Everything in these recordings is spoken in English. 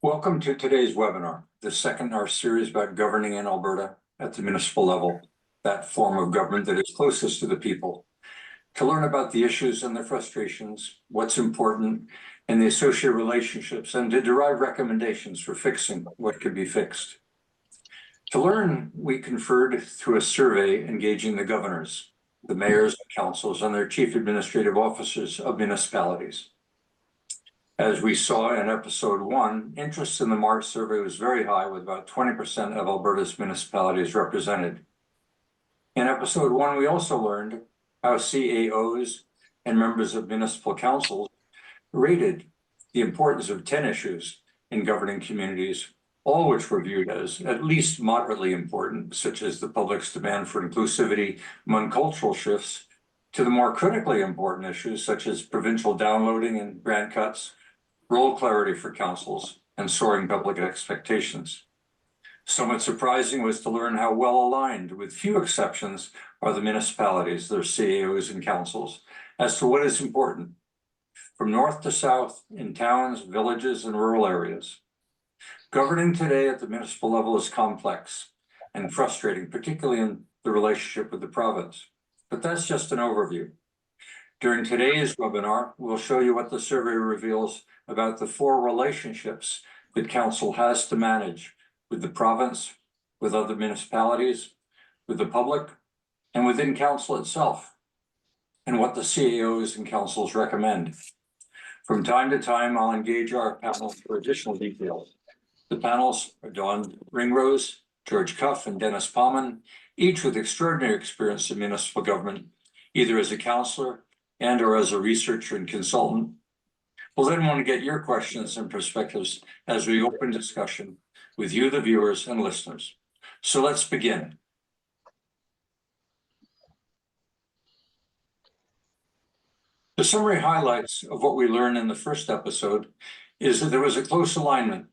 Welcome to today's webinar, the second in our series about governing in Alberta at the municipal level, that form of government that is closest to the people. To learn about the issues and their frustrations, what's important, and the associated relationships, and to derive recommendations for fixing what could be fixed. To learn, we conferred through a survey engaging the governors, the mayors and councils, and their chief administrative officers of municipalities. As we saw in episode 1, interest in the March survey was very high, with about 20% of Alberta's municipalities represented. In episode 1, we also learned how CAOs and members of municipal councils rated the importance of 10 issues in governing communities, all which were viewed as at least moderately important, such as the public's demand for inclusivity among cultural shifts, to the more critically important issues, such as provincial downloading and grant cuts, role clarity for councils, and soaring public expectations. Somewhat surprising was to learn how well aligned, with few exceptions, are the municipalities, their CAOs and councils, as to what is important, from north to south, in towns, villages, and rural areas. Governing today at the municipal level is complex and frustrating, particularly in the relationship with the province. But that's just an overview. During today's webinar, we'll show you what the survey reveals about the 4 relationships that council has to manage with the province, with other municipalities, with the public, and within council itself, and what the CAOs and councils recommend. From time to time, I'll engage our panel for additional details. The panels are Dawn Ringrose, George Cuff, and Dennis Pommen, each with extraordinary experience in municipal government, either as a councillor and or as a researcher and consultant. We'll then want to get your questions and perspectives as we open discussion with you, the viewers and listeners. So let's begin. The summary highlights of what we learned in the first episode is that there was a close alignment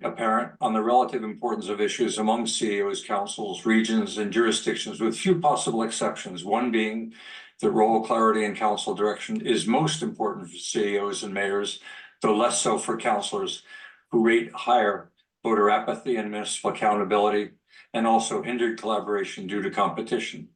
apparent on the relative importance of issues among CAOs, councils, regions, and jurisdictions, with few possible exceptions, one being that role clarity and council direction is most important for CAOs and mayors, though less so for councillors, who rate higher voter apathy and municipal accountability, and also hindered collaboration due to competition.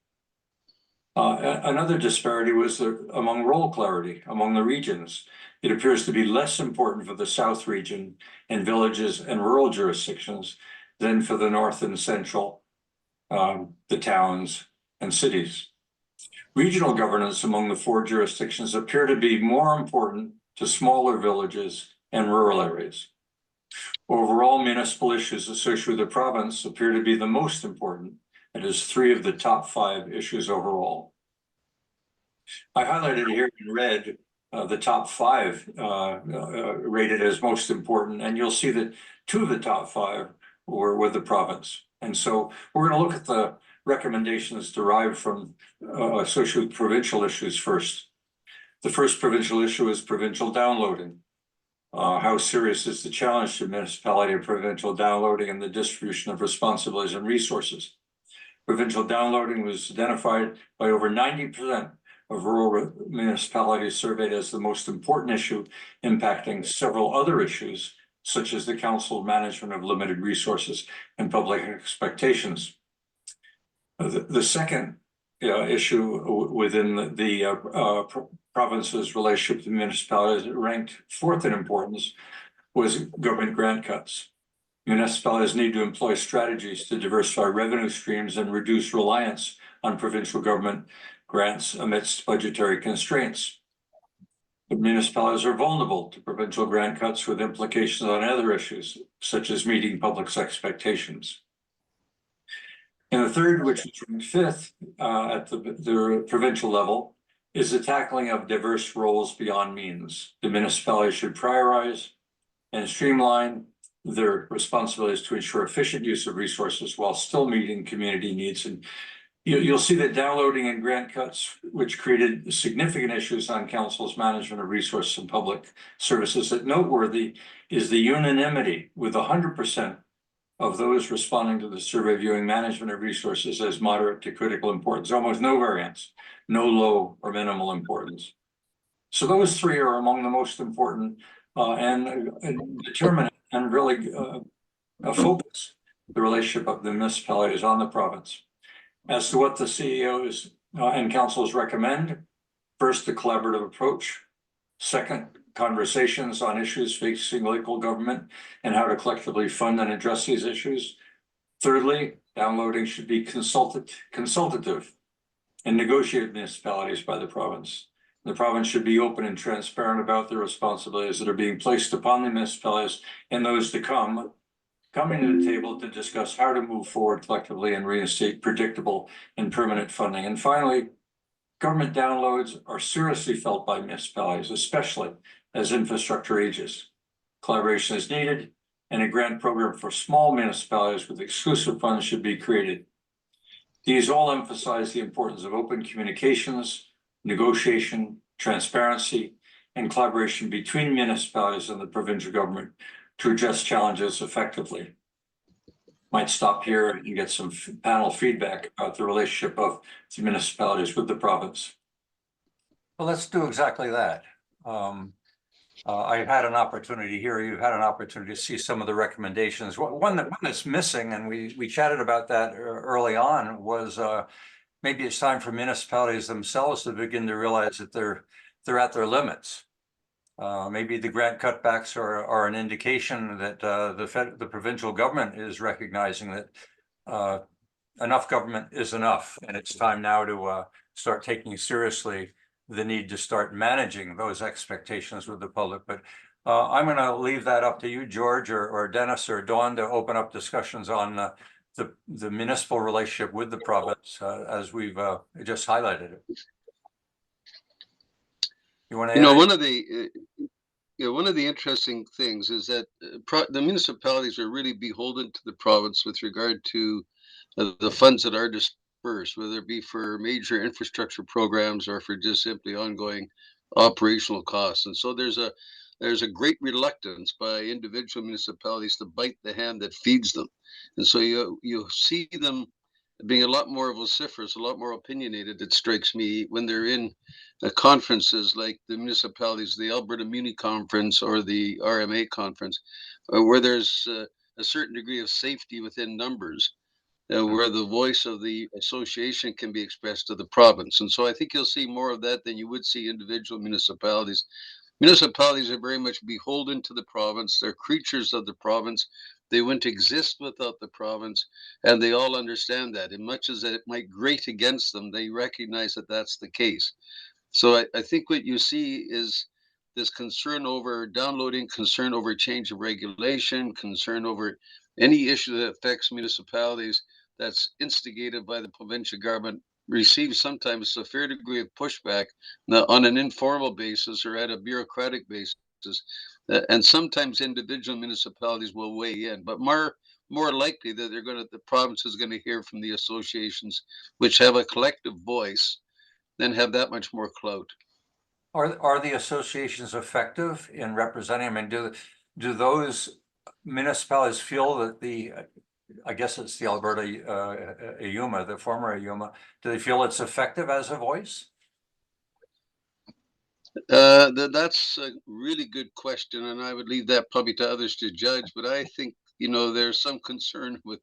Another disparity was among role clarity among the regions. It appears to be less important for the South region and villages and rural jurisdictions than for the North and Central, the towns and cities. Regional governance among the 4 jurisdictions appear to be more important to smaller villages and rural areas. Overall, municipal issues associated with the province appear to be the most important. It is 3 of the top 5 issues overall. I highlighted here in red the top 5 rated as most important, and you'll see that 2 of the top 5 were with the province. And so we're going to look at the recommendations derived from associated with provincial issues first. The first provincial issue is provincial downloading. How serious is the challenge to municipality of provincial downloading and the distribution of responsibilities and resources? Provincial downloading was identified by over 90% of rural municipalities surveyed as the most important issue, impacting several other issues, such as the council management of limited resources and public expectations. The second issue within the province's relationship to municipalities, ranked 4th in importance, was government grant cuts. Municipalities need to employ strategies to diversify revenue streams and reduce reliance on provincial government grants amidst budgetary constraints. But municipalities are vulnerable to provincial grant cuts with implications on other issues, such as meeting public's expectations. And the third, which is ranked 5th at the provincial level, is the tackling of diverse roles beyond means. The municipalities should prioritize and streamline their responsibilities to ensure efficient use of resources while still meeting community needs. And you'll see that downloading and grant cuts, which created significant issues on council's management of resources and public services, that noteworthy is the unanimity, with 100% of those responding to the survey viewing management of resources as moderate to critical importance, almost no variance, no low or minimal importance. So those 3 are among the most important and determinant and really focus the relationship of the municipalities on the province. As to what the CEOs and councils recommend, first, the collaborative approach. Second, conversations on issues facing local government and how to collectively fund and address these issues. Thirdly, downloading should be consultative and negotiated municipalities by the province. The province should be open and transparent about the responsibilities that are being placed upon the municipalities and those to come, coming to the table to discuss how to move forward collectively and reinstate predictable and permanent funding. And finally, government downloads are seriously felt by municipalities, especially as infrastructure ages. Collaboration is needed, and a grant program for small municipalities with exclusive funds should be created. These all emphasize the importance of open communications, negotiation, transparency, and collaboration between municipalities and the provincial government to address challenges effectively. Might stop here and get some panel feedback about the relationship of the municipalities with the province. Well, let's do exactly that. I've had an opportunity here. You've had an opportunity to see some of the recommendations. One that's missing, and we chatted about that early on, was maybe it's time for municipalities themselves to begin to realize that they're at their limits. Maybe the grant cutbacks are an indication that the provincial government is recognizing that enough government is enough, and it's time now to start taking seriously the need to start managing those expectations with the public. But I'm going to leave that up to you, George, or Dennis, or Dawn, to open up discussions on the municipal relationship with the province as we've just highlighted it. You want to? One of the interesting things is that the municipalities are really beholden to the province with regard to the funds that are dispersed, whether it be for major infrastructure programs or for just simply ongoing operational costs. And so there's a great reluctance by individual municipalities to bite the hand that feeds them. And so you see them being a lot more vociferous, a lot more opinionated, it strikes me, when they're in conferences like the municipalities, the Alberta Muni Conference or the RMA Conference, where there's a certain degree of safety within numbers, where the voice of the association can be expressed to the province. And so I think you'll see more of that than you would see individual municipalities. Municipalities are very much beholden to the province. They're creatures of the province. They wouldn't exist without the province, and they all understand that. And much as it might grate against them, they recognize that that's the case. So I think what you see is this concern over downloading, concern over change of regulation, concern over any issue that affects municipalities that's instigated by the provincial government receives sometimes a fair degree of pushback on an informal basis or at a bureaucratic basis. And sometimes individual municipalities will weigh in, but more likely that the province is going to hear from the associations, which have a collective voice, then have that much more clout. Are the associations effective in representing? I mean, do those municipalities feel that I guess it's the Alberta AUMA, the former AUMA, do they feel it's effective as a voice? That's a really good question, and I would leave that probably to others to judge. But I think there's some concern with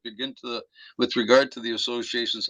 regard to the associations.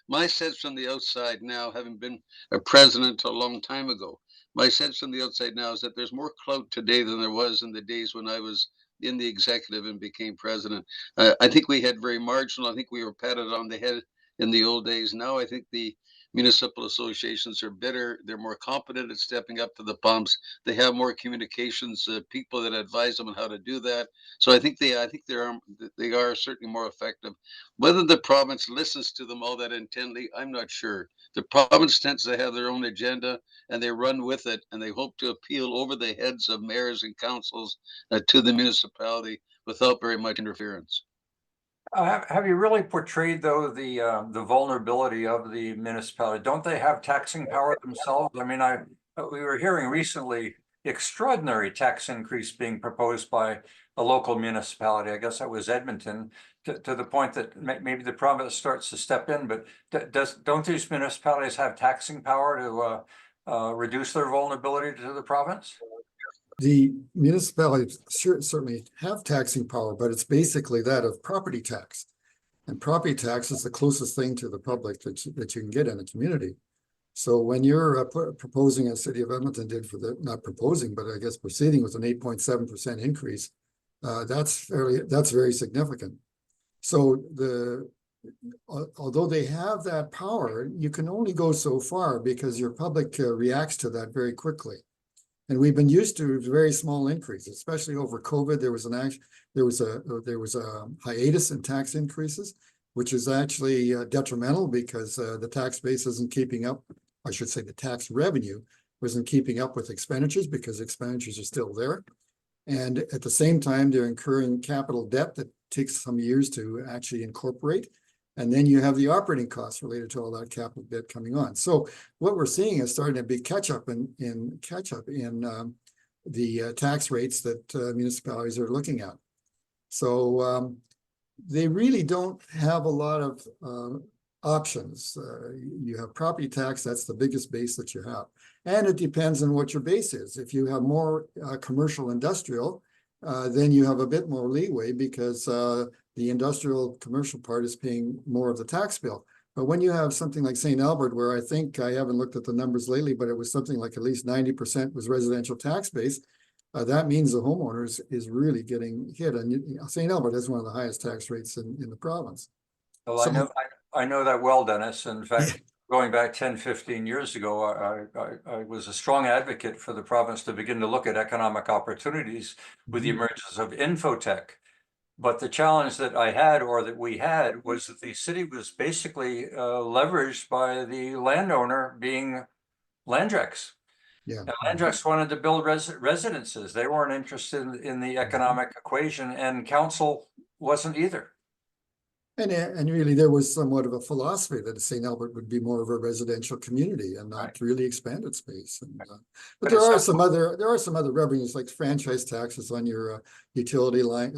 My sense from the outside now, having been a president a long time ago, my sense from the outside now is that there's more clout today than there was in the days when I was in the executive and became president. I think we had very marginal. I think we were patted on the head in the old days. Now I think the municipal associations are better. They're more competent at stepping up to the pumps. They have more communications, people that advise them on how to do that. So I think they are certainly more effective. Whether the province listens to them all that intently, I'm not sure. The province tends to have their own agenda, and they run with it, and they hope to appeal over the heads of mayors and councils to the municipality without very much interference. Have you really portrayed, though, the vulnerability of the municipality? Don't they have taxing power themselves? I mean, we were hearing recently extraordinary tax increase being proposed by a local municipality. I guess that was Edmonton, to the point that maybe the province starts to step in. But don't these municipalities have taxing power to reduce their vulnerability to the province? The municipalities certainly have taxing power, but it's basically that of property tax. And property tax is the closest thing to the public that you can get in a community. So when you're proposing, as City of Edmonton did for the, not proposing, but I guess proceeding with an 8.7% increase, that's very significant. So although they have that power, you can only go so far because your public reacts to that very quickly. And we've been used to very small increases, especially over COVID. There was a hiatus in tax increases, which is actually detrimental because the tax base isn't keeping up. I should say the tax revenue wasn't keeping up with expenditures because expenditures are still there. And at the same time, they're incurring capital debt that takes some years to actually incorporate. And then you have the operating costs related to all that capital debt coming on. So what we're seeing is starting to be catch up in the tax rates that municipalities are looking at. So they really don't have a lot of options. You have property tax, that's the biggest base that you have. And it depends on what your base is. If you have more commercial industrial, then you have a bit more leeway because the industrial commercial part is paying more of the tax bill. But when you have something like St. Albert, where I think I haven't looked at the numbers lately, but it was something like at least 90% was residential tax base, that means the homeowners is really getting hit. And St. Albert has one of the highest tax rates in the province. Well, So, I know that well, Dennis. In fact, going back 10, 15 years ago, I was a strong advocate for the province to begin to look at economic opportunities with the emergence of infotech. But the challenge that I had, or that we had, was that the city was basically leveraged by the landowner being Landrex. yeah. And Landrex wanted to build residences. They weren't interested in the economic equation, and council wasn't either. And really, there was somewhat of a philosophy that St. Albert would be more of a residential community and not really expand its space. And, but there are some other revenues like franchise taxes on your utility line,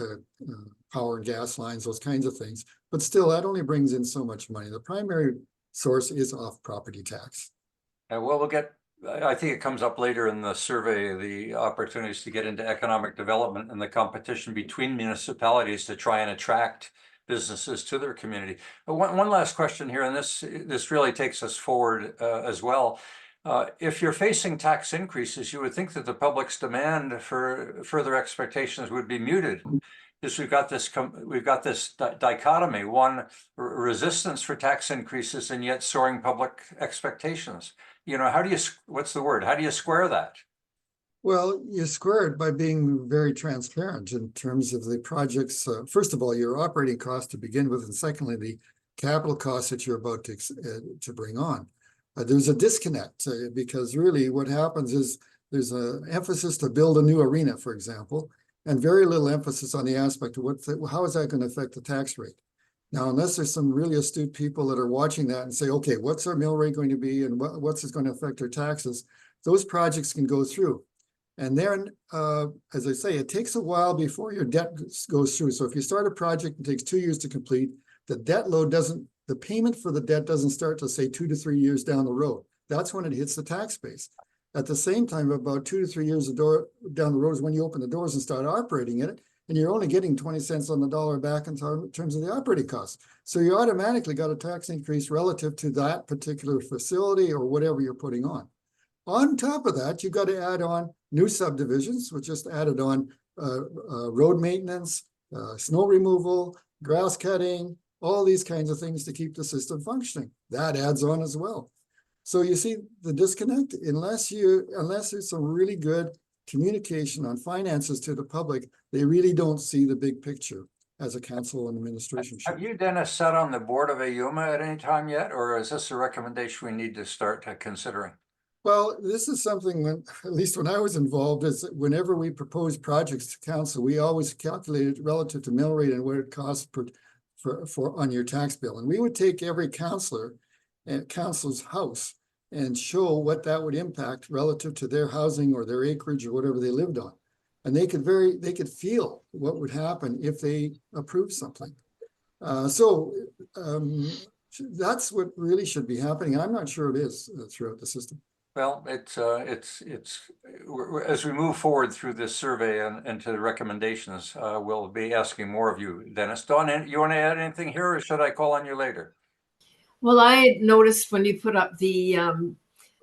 power and gas lines, those kinds of things. But still, that only brings in so much money. The primary source is off property tax. Well, we'll get. I think it comes up later in the survey, the opportunities to get into economic development and the competition between municipalities to try and attract businesses to their community. But one last question here, and this really takes us forward as well. If you're facing tax increases, you would think that the public's demand for further expectations would be muted. Because we've got this dichotomy: one, resistance for tax increases, and yet soaring public expectations. You know, what's the word? How do you square that? Well, you square it by being very transparent in terms of the projects. First of all, your operating costs to begin with, and secondly, the capital costs that you're about to bring on. There's a disconnect because really what happens is there's an emphasis to build a new arena, for example, and very little emphasis on the aspect of how is that going to affect the tax rate. Now, unless there's some really astute people that are watching that and say, okay, what's our mill rate going to be and what's it going to affect our taxes, those projects can go through. And then, as I say, it takes a while before your debt goes through. So if you start a project, it takes 2 years to complete. The debt load the payment for the debt doesn't start to say 2 to 3 years down the road. That's when it hits the tax base. At the same time, about 2 to 3 years down the road is when you open the doors and start operating it, and you're only getting 20 cents on the dollar back in terms of the operating costs. So you automatically got a tax increase relative to that particular facility or whatever you're putting on. On top of that, you've got to add on new subdivisions, which just added on road maintenance, snow removal, grass cutting, all these kinds of things to keep the system functioning. That adds on as well. So you see the disconnect, unless there's some really good communication on finances to the public, they really don't see the big picture as a council and administration should. Have you, Dennis, sat on the board of AUMA at any time yet, or is this a recommendation we need to start considering? Well, this is something at least when I was involved, is that whenever we propose projects to council, we always calculated relative to mill rate and what it costs for on your tax bill. And we would take every councillor and council's house and show what that would impact relative to their housing or their acreage or whatever they lived on. And they could feel what would happen if they approved something. That's what really should be happening. I'm not sure it is throughout the system. Well, as we move forward through this survey and to the recommendations, we'll be asking more of you, Dennis. Dawn, you want to add anything here, or should I call on you later? Well, I noticed when you put up the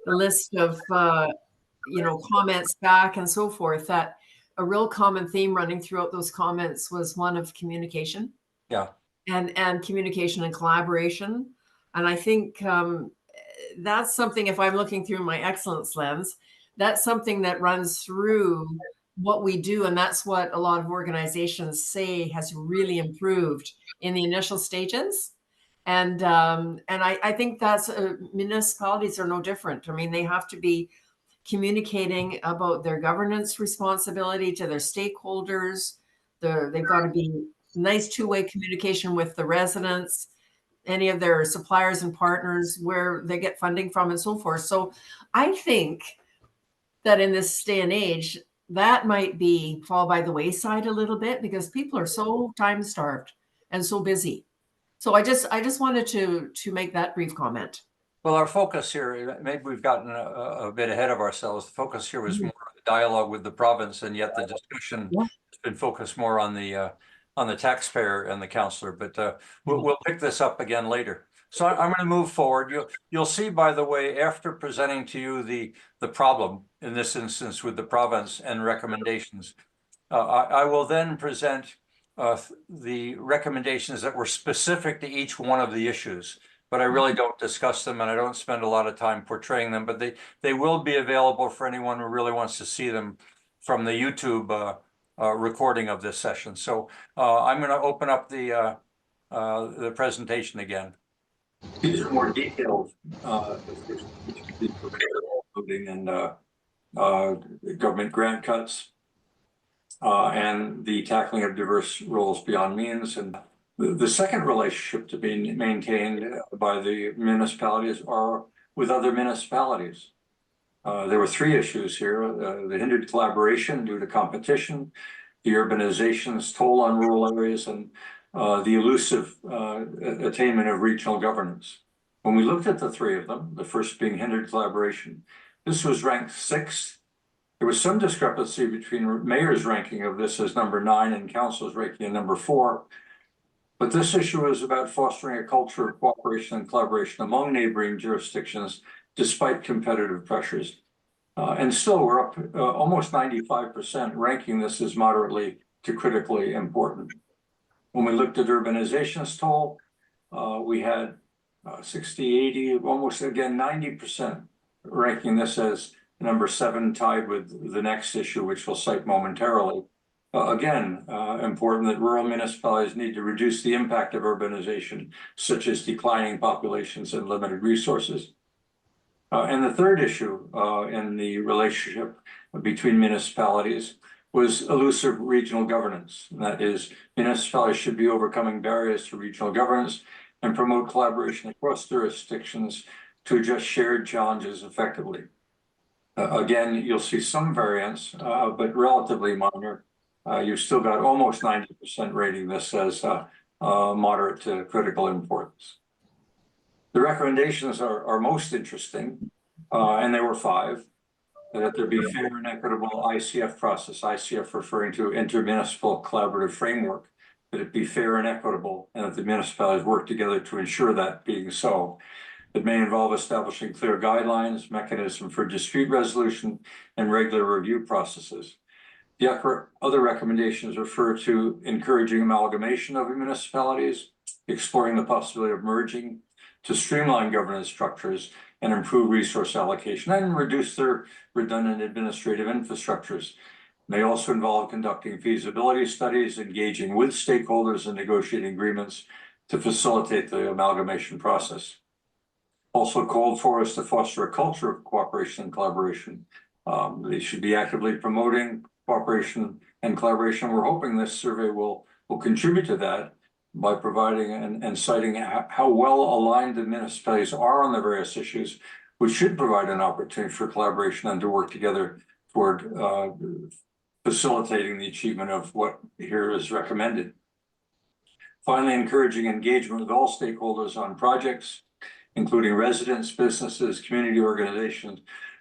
list of comments back and so forth, that a real common theme running throughout those comments was one of communication. Yeah. And communication and collaboration. And I think that's something, if I'm looking through my excellence lens, that's something that runs through what we do. And that's what a lot of organizations say has really improved in the initial stages. And I think that's municipalities are no different. I mean, they have to be communicating about their governance responsibility to their stakeholders. They've got to be nice two-way communication with the residents, any of their suppliers and partners, where they get funding from and so forth. So I think that in this day and age, that might fall by the wayside a little bit because people are so time starved and so busy. So I just wanted to make that brief comment. Well, our focus here, maybe we've gotten a bit ahead of ourselves. The focus here was more on the dialogue with the province, and yet the discussion has been focused more on the taxpayer and the councillor. But we'll pick this up again later. So I'm going to move forward. You'll see, by the way, after presenting to you the problem in this instance with the province and recommendations, I will then present the recommendations that were specific to each one of the issues. But I really don't discuss them, and I don't spend a lot of time portraying them, but they will be available for anyone who really wants to see them from the YouTube recording of this session. So I'm going to open up the presentation again. These are more detailed including and government grant cuts and the tackling of diverse roles beyond means. And the second relationship to be maintained by the municipalities are with other municipalities. There were three issues here: the hindered collaboration due to competition, the urbanization's toll on rural areas, and the elusive attainment of regional governance. When we looked at the three of them, the first being hindered collaboration, this was ranked 6th. There was some discrepancy between mayor's ranking of this as number 9 and council's ranking at number 4. But this issue is about fostering a culture of cooperation and collaboration among neighboring jurisdictions, despite competitive pressures. And still, we're up almost 95%, ranking this as moderately to critically important. When we looked at urbanization's toll, we had 60, 80, almost again 90%, ranking this as number 7, tied with the next issue, which we'll cite momentarily. Again, important that rural municipalities need to reduce the impact of urbanization, such as declining populations and limited resources. And the third issue in the relationship between municipalities was elusive regional governance. And that is, municipalities should be overcoming barriers to regional governance and promote collaboration across jurisdictions to address shared challenges effectively. Again, you'll see some variance, but relatively minor. You've still got almost 90% rating this as moderate to critical importance. The recommendations are most interesting, and there were 5. That there be fair and equitable ICF process, ICF referring to intermunicipal collaborative framework, that it be fair and equitable, and that the municipalities work together to ensure that being so. It may involve establishing clear guidelines, mechanism for dispute resolution, and regular review processes. The other recommendations refer to encouraging amalgamation of municipalities, exploring the possibility of merging to streamline governance structures and improve resource allocation and reduce their redundant administrative infrastructures. May also involve conducting feasibility studies, engaging with stakeholders and negotiating agreements to facilitate the amalgamation process. Also called for us to foster a culture of cooperation and collaboration. They should be actively promoting cooperation and collaboration. We're hoping this survey will contribute to that by providing and citing how well aligned the municipalities are on the various issues, which should provide an opportunity for collaboration and to work together toward facilitating the achievement of what here is recommended. Finally, encouraging engagement with all stakeholders on projects, including residents, businesses, community organizations,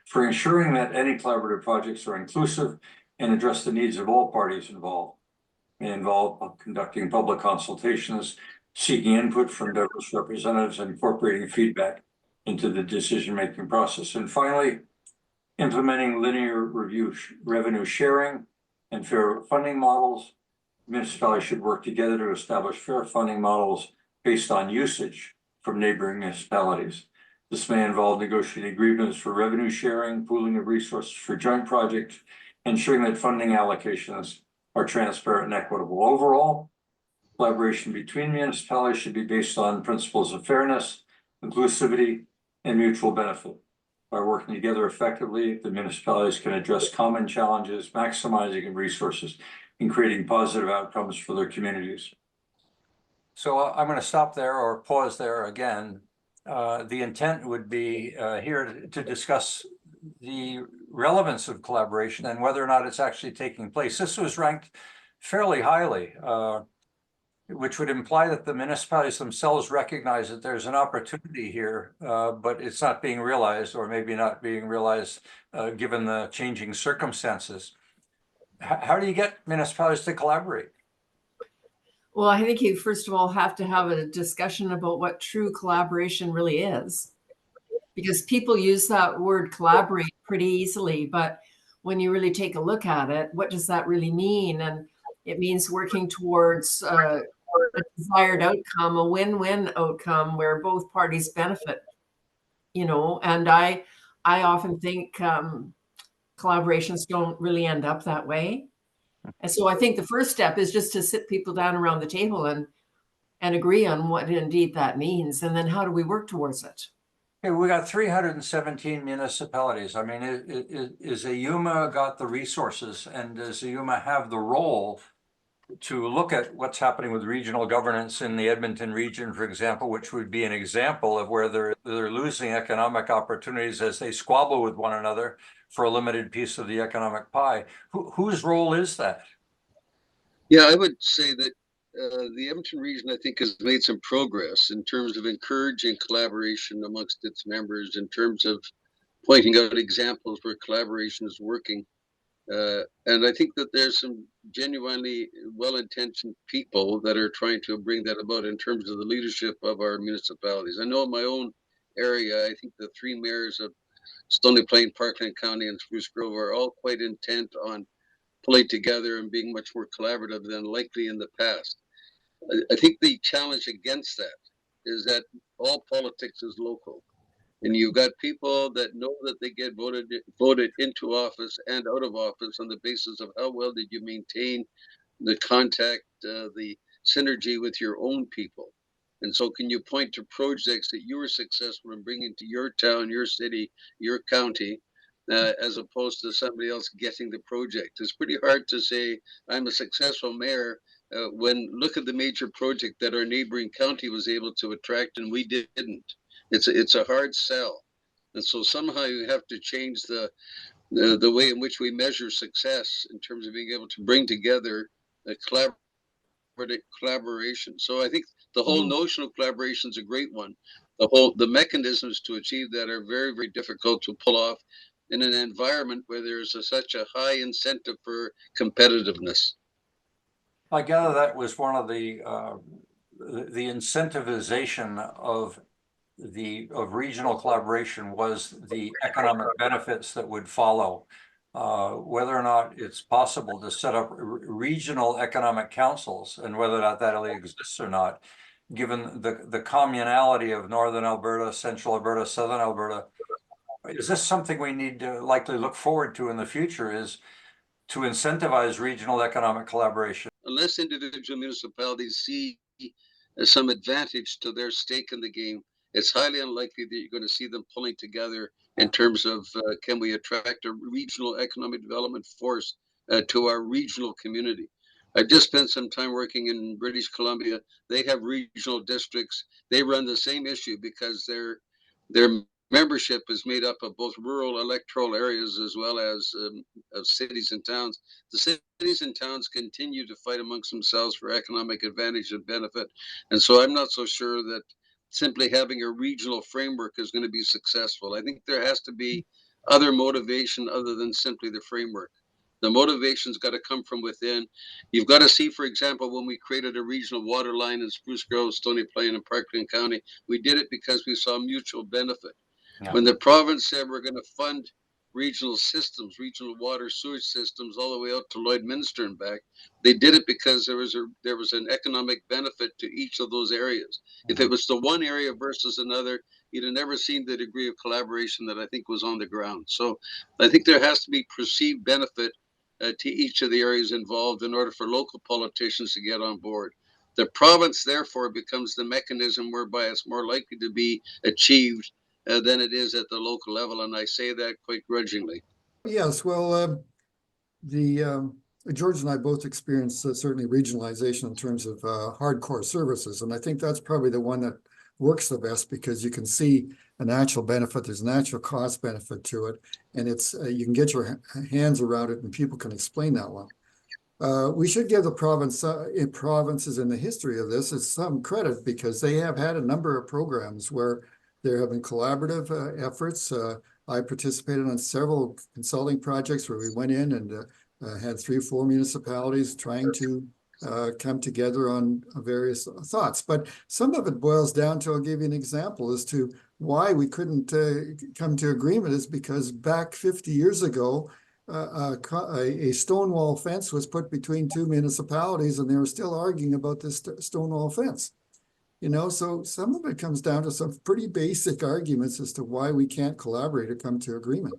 for ensuring that any collaborative projects are inclusive and address the needs of all parties involved. May involve conducting public consultations, seeking input from diverse representatives, and incorporating feedback into the decision-making process. And finally, implementing linear revenue sharing and fair funding models. Municipalities should work together to establish fair funding models based on usage from neighboring municipalities. This may involve negotiating agreements for revenue sharing, pooling of resources for joint projects, ensuring that funding allocations are transparent and equitable. Overall, collaboration between municipalities should be based on principles of fairness, inclusivity, and mutual benefit. By working together effectively, the municipalities can address common challenges, maximizing resources, and creating positive outcomes for their communities. So I'm going to stop there or pause there again. The intent would be here to discuss the relevance of collaboration and whether or not it's actually taking place. This was ranked fairly highly, which would imply that the municipalities themselves recognize that there's an opportunity here, but it's not being realized, or maybe not being realized given the changing circumstances. How do you get municipalities to collaborate? Well, I think you first of all have to have a discussion about what true collaboration really is, because people use that word collaborate pretty easily, but when you really take a look at it, what does that really mean? And it means working towards a desired outcome, a win-win outcome where both parties benefit, and I often think collaborations don't really end up that way. And so I think the first step is just to sit people down around the table and agree on what indeed that means. And then how do we work towards it? Okay, we got 317 municipalities. I mean, is AUMA got the resources, and does AUMA have the role to look at what's happening with regional governance in the Edmonton region, for example, which would be an example of where they're losing economic opportunities as they squabble with one another for a limited piece of the economic pie. Whose role is that? Yeah, I would say that the Edmonton region, I think, has made some progress in terms of encouraging collaboration amongst its members, in terms of pointing out examples where collaboration is working. And I think that there's some genuinely well-intentioned people that are trying to bring that about in terms of the leadership of our municipalities. I know in my own area, I think the three mayors of Stony Plain, Parkland County, and Spruce Grove are all quite intent on pulling together and being much more collaborative than likely in the past. I think the challenge against that is that all politics is local. And you've got people that know that they get voted into office and out of office on the basis of how well did you maintain the contact, the synergy with your own people. And so can you point to projects that you were successful in bringing to your town, your city, your county, as opposed to somebody else getting the project? It's pretty hard to say I'm a successful mayor when look at the major project that our neighboring county was able to attract and we didn't. It's a hard sell. And so somehow you have to change the way in which we measure success in terms of being able to bring together a collaboration. So I think the whole notion of collaboration is a great one. The mechanisms to achieve that are very, very difficult to pull off in an environment where there's such a high incentive for competitiveness. I gather that was one of the incentivization of regional collaboration was the economic benefits that would follow. Whether or not it's possible to set up regional economic councils, and whether or not that really exists or not, given the communality of Northern Alberta, Central Alberta, Southern Alberta, is this something we need to likely look forward to in the future, is to incentivize regional economic collaboration? Unless individual municipalities see some advantage to their stake in the game, it's highly unlikely that you're going to see them pulling together in terms of can we attract a regional economic development force to our regional community. I've just spent some time working in British Columbia. They have regional districts. They run the same issue because their membership is made up of both rural electoral areas as well as of cities and towns. The cities and towns continue to fight amongst themselves for economic advantage and benefit. And so I'm not so sure that simply having a regional framework is going to be successful. I think there has to be other motivation other than simply the framework. The motivation's got to come from within. You've got to see, for example, when we created a regional water line in Spruce Grove, Stony Plain, and Parkland County, we did it because we saw mutual benefit. Yeah. When the province said we're going to fund regional systems, regional water sewage systems, all the way out to Lloydminster and back, they did it because there was an economic benefit to each of those areas. If it was the one area versus another, you'd have never seen the degree of collaboration that I think was on the ground. So I think there has to be perceived benefit to each of the areas involved in order for local politicians to get on board. The province, therefore, becomes the mechanism whereby it's more likely to be achieved than it is at the local level, and I say that quite grudgingly. Yes, well, George and I both experienced certainly regionalization in terms of hardcore services, and I think that's probably the one that works the best because you can see a natural benefit. There's a natural cost benefit to it, and it's you can get your hands around it, and people can explain that one. We should give the provinces in the history of this some credit because they have had a number of programs where there have been collaborative efforts. I participated on several consulting projects where we went in and had 3 or 4 municipalities trying to come together on various thoughts. But some of it boils down to, I'll give you an example as to why we couldn't come to agreement is because back 50 years ago, a stone wall fence was put between 2 municipalities and they were still arguing about this stone wall fence. You know, so some of it comes down to some pretty basic arguments as to why we can't collaborate or come to agreement.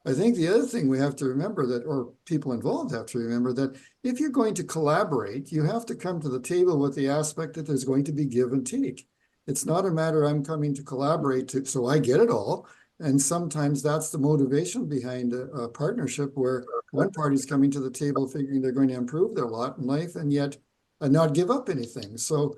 I think the other thing we have to remember that, or people involved have to remember that if you're going to collaborate, you have to come to the table with the aspect that there's going to be give and take. It's not a matter I'm coming to collaborate so I get it all. And sometimes that's the motivation behind a partnership where one party's coming to the table figuring they're going to improve their lot in life and yet not give up anything. So,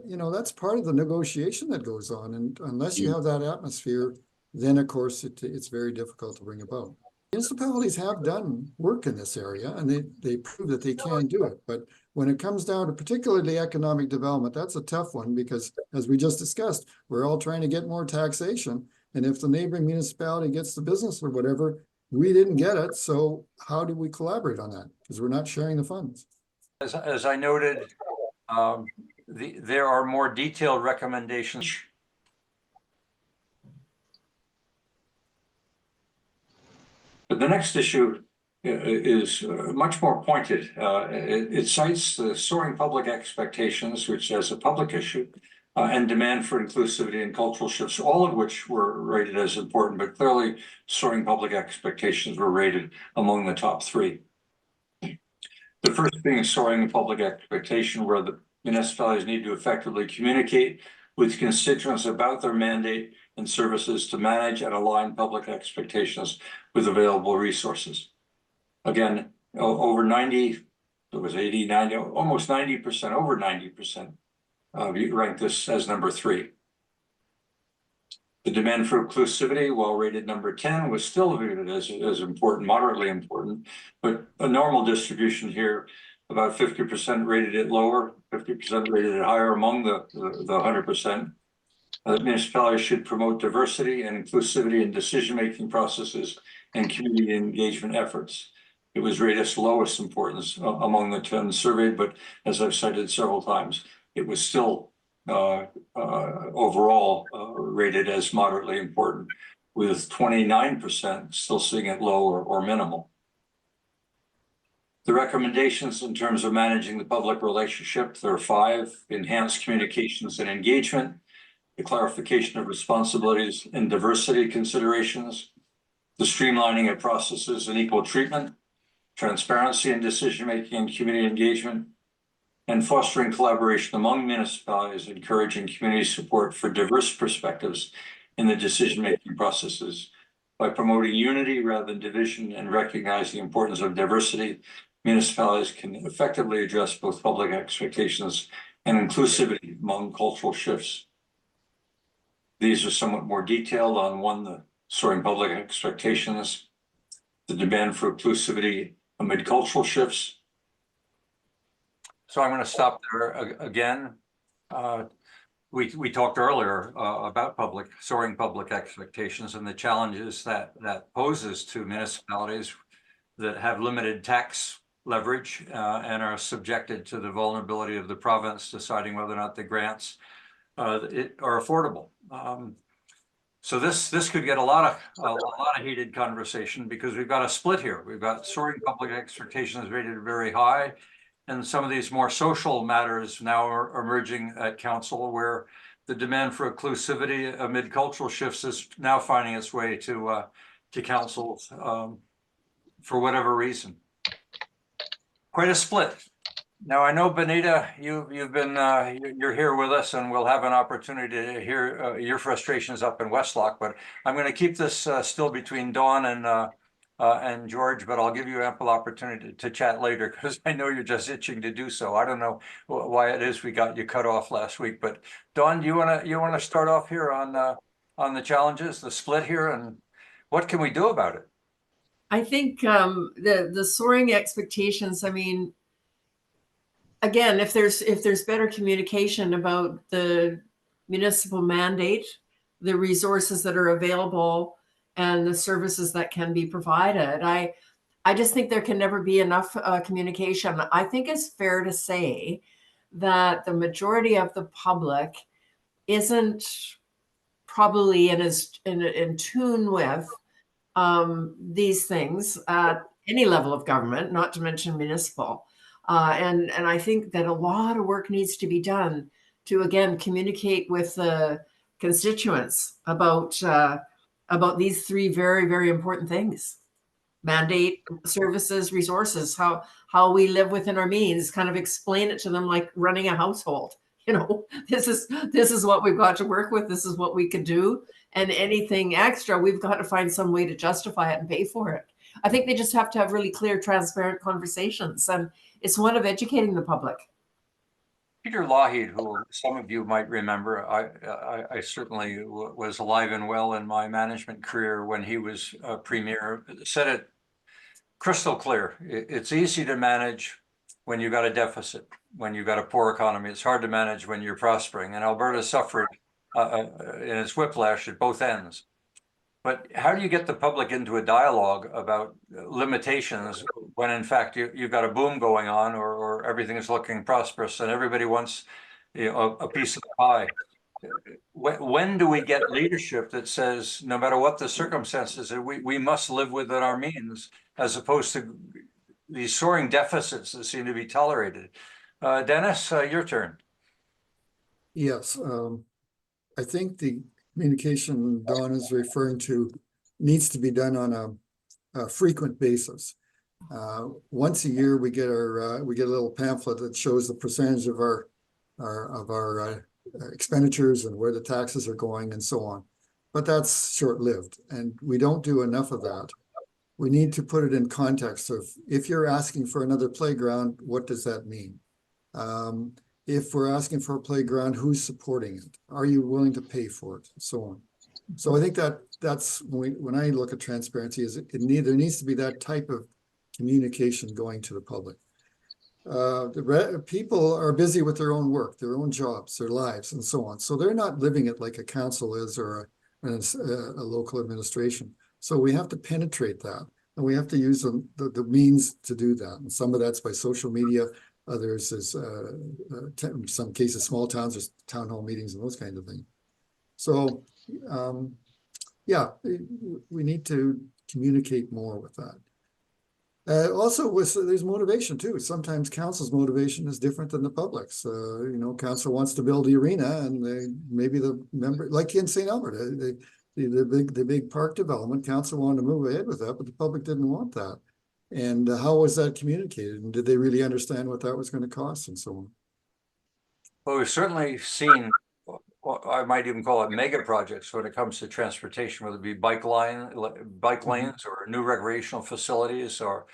you know, that's part of the negotiation that goes on. And unless you have that atmosphere, then of course it's very difficult to bring about. Municipalities have done work in this area and they prove that they can do it. But when it comes down to particularly economic development, that's a tough one because as we just discussed, we're all trying to get more taxation. And if the neighboring municipality gets the business or whatever, we didn't get it. So how do we collaborate on that? Because we're not sharing the funds. As I noted, there are more detailed recommendations. But the next issue is much more pointed. It cites the soaring public expectations, which as a public issue, and demand for inclusivity and cultural shifts, all of which were rated as important, but clearly soaring public expectations were rated among the top 3. The first being soaring public expectation, where the municipalities need to effectively communicate with constituents about their mandate and services to manage and align public expectations with available resources. Again, over 90, it was 80, 90, almost 90%, over 90%. You rank this as number 3. The demand for inclusivity, while rated number 10, was still viewed as important, moderately important, but a normal distribution here, about 50% rated it lower, 50% rated it higher among the 100%. Municipalities should promote diversity and inclusivity in decision-making processes and community engagement efforts. It was rated as lowest importance among the 10 surveyed, but as I've cited several times, it was still overall rated as moderately important, with 29% still seeing it low or minimal. The recommendations in terms of managing the public relationship, there are 5: enhanced communications and engagement, the clarification of responsibilities and diversity considerations, the streamlining of processes and equal treatment, transparency in decision-making and community engagement, and fostering collaboration among municipalities, encouraging community support for diverse perspectives in the decision-making processes. By promoting unity rather than division and recognizing the importance of diversity, municipalities can effectively address both public expectations and inclusivity among cultural shifts. These are somewhat more detailed on one, the soaring public expectations, the demand for inclusivity amid cultural shifts. So I'm going to stop there again. we talked earlier about soaring public expectations and the challenges that poses to municipalities that have limited tax leverage and are subjected to the vulnerability of the province deciding whether or not the grants are affordable. So this could get a lot of heated conversation because we've got a split here. We've got soaring public expectations rated very high, and some of these more social matters now are emerging at council, where the demand for inclusivity amid cultural shifts is now finding its way to councils for whatever reason. Quite a split. Now, I know, Benita, you've been you're here with us, and we'll have an opportunity to hear your frustrations up in Westlock. But I'm going to keep this still between Dawn and George. But I'll give you ample opportunity to chat later, because I know you're just itching to do so. I don't know why it is we got you cut off last week. But Dawn, you wanna start off here on the challenges, the split here, and what can we do about it? I think the soaring expectations, I mean, again, if there's better communication about the municipal mandate, the resources that are available, and the services that can be provided, I just think there can never be enough communication. I think it's fair to say that the majority of the public isn't probably in tune with these things at any level of government, not to mention municipal. And I think that a lot of work needs to be done to, again, communicate with the constituents about these three very, very important things: mandate, services, resources, how we live within our means. Kind of explain it to them like running a household. You know, this is what we've got to work with. This is what we could do. And anything extra, we've got to find some way to justify it and pay for it. I think they just have to have really clear, transparent conversations. And it's one of educating the public. Peter Lougheed, who some of you might remember, I certainly was alive and well in my management career when he was premier, said it crystal clear. It's easy to manage when you've got a deficit, when you've got a poor economy. It's hard to manage when you're prospering. And Alberta suffered in its whiplash at both ends. But how do you get the public into a dialogue about limitations when, in fact, you've got a boom going on, or everything is looking prosperous and everybody wants, you know, a piece of the pie? When do we get leadership that says, no matter what the circumstances, we must live within our means, as opposed to these soaring deficits that seem to be tolerated? Dennis, your turn. Yes, I think the communication Dawn is referring to needs to be done on a frequent basis. Once a year, we get a little pamphlet that shows the percentage of our expenditures and where the taxes are going and so on. But that's short-lived, and we don't do enough of that. We need to put it in context of, if you're asking for another playground, what does that mean? If we're asking for a playground, who's supporting it? Are you willing to pay for it? And so on. So I think that's when I look at transparency, there needs to be that type of communication going to the public. People are busy with their own work, their own jobs, their lives, and so on. So they're not living it like a council is, or a local administration. So we have to penetrate that, and we have to use the means to do that. And some of that's by social media. Others is, in some cases, small towns, or town hall meetings and those kinds of things. So, yeah, we need to communicate more with that. Also, there's motivation too. Sometimes council's motivation is different than the public's. You know, council wants to build the arena, and maybe the member, like in St. Alberta, the big park development, council wanted to move ahead with that, but the public didn't want that. And how was that communicated? And did they really understand what that was going to cost and so on? Well, we've certainly seen, I might even call it mega projects when it comes to transportation, whether it be bike lanes or new recreational facilities, or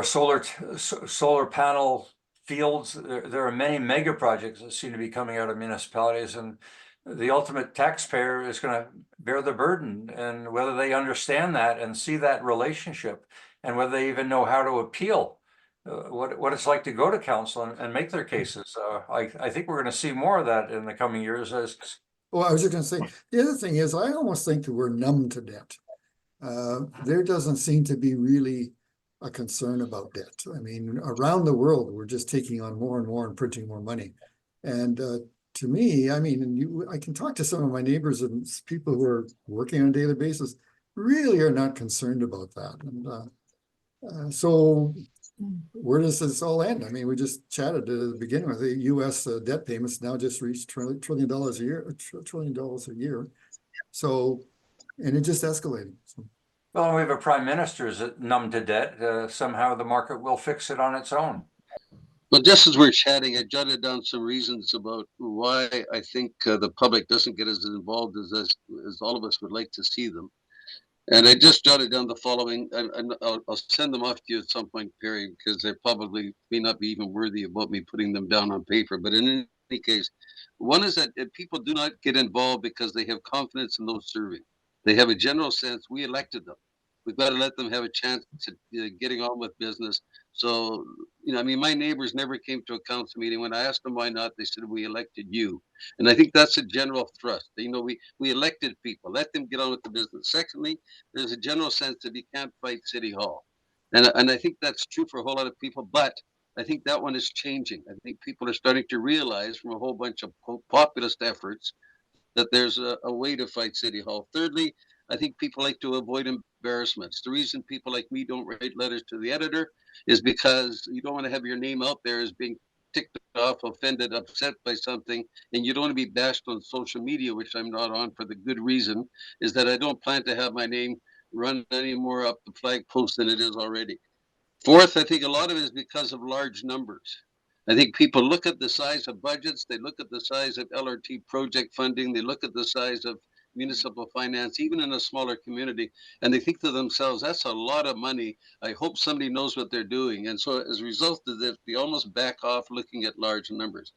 solar panel fields. There are many mega projects that seem to be coming out of municipalities, and the ultimate taxpayer is going to bear the burden. And whether they understand that and see that relationship, and whether they even know how to appeal what it's like to go to council and make their cases. I think we're going to see more of that in the coming years as. Well, I was just gonna say, the other thing is, I almost think that we're numb to debt. There doesn't seem to be really a concern about debt. I mean, around the world, we're just taking on more and more and printing more money. And to me, I mean, I can talk to some of my neighbors and people who are working on a daily basis, really are not concerned about that. And so where does this all end? I mean, we just chatted at the beginning with the US debt payments now just reached $1 trillion a year, $1 trillion a year. So, and it just escalating. So. Well, we have a prime minister is numb to debt. Somehow the market will fix it on its own. Well, just as we're chatting, I jotted down some reasons about why I think the public doesn't get as involved as all of us would like to see them. And I just jotted down the following, and I'll send them off to you at some point, Perry, because they probably may not be even worthy about me putting them down on paper. But in any case, one is that people do not get involved because they have confidence in those serving. They have a general sense, we elected them. We've got to let them have a chance to getting on with business. So, I mean, my neighbors never came to a council meeting. When I asked them why not, they said, we elected you. And I think that's a general thrust. We elected people, let them get on with the business. Secondly, there's a general sense that you can't fight City Hall. And I think that's true for a whole lot of people, but I think that one is changing. I think people are starting to realize from a whole bunch of populist efforts that there's a way to fight City Hall. Thirdly, I think people like to avoid embarrassments. The reason people like me don't write letters to the editor is because you don't want to have your name out there as being ticked off, offended, upset by something, and you don't want to be bashed on social media, which I'm not on for the good reason, is that I don't plan to have my name run any more up the flagpost than it is already. Fourth, I think a lot of it is because of large numbers. I think people look at the size of budgets, they look at the size of LRT project funding, they look at the size of municipal finance, even in a smaller community, and they think to themselves, that's a lot of money. I hope somebody knows what they're doing. And so as a result of this, they almost back off looking at large numbers.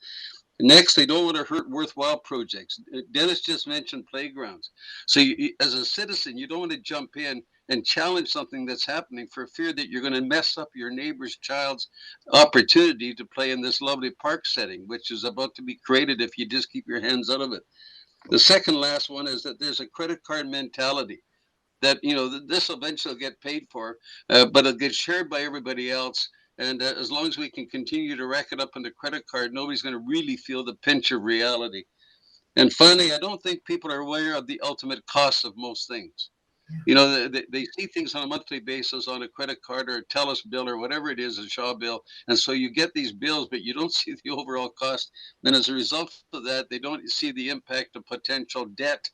Next, they don't want to hurt worthwhile projects. Dennis just mentioned playgrounds. So as a citizen, you don't want to jump in and challenge something that's happening for fear that you're going to mess up your neighbor's child's opportunity to play in this lovely park setting, which is about to be created if you just keep your hands out of it. The second last one is that there's a credit card mentality that, this eventually will get paid for, but it'll get shared by everybody else. And as long as we can continue to rack it up on the credit card, nobody's going to really feel the pinch of reality. And finally, I don't think people are aware of the ultimate cost of most things. They see things on a monthly basis on a credit card or a TELUS bill or whatever it is, a Shaw bill. And so you get these bills, but you don't see the overall cost. Then as a result of that, they don't see the impact of potential debt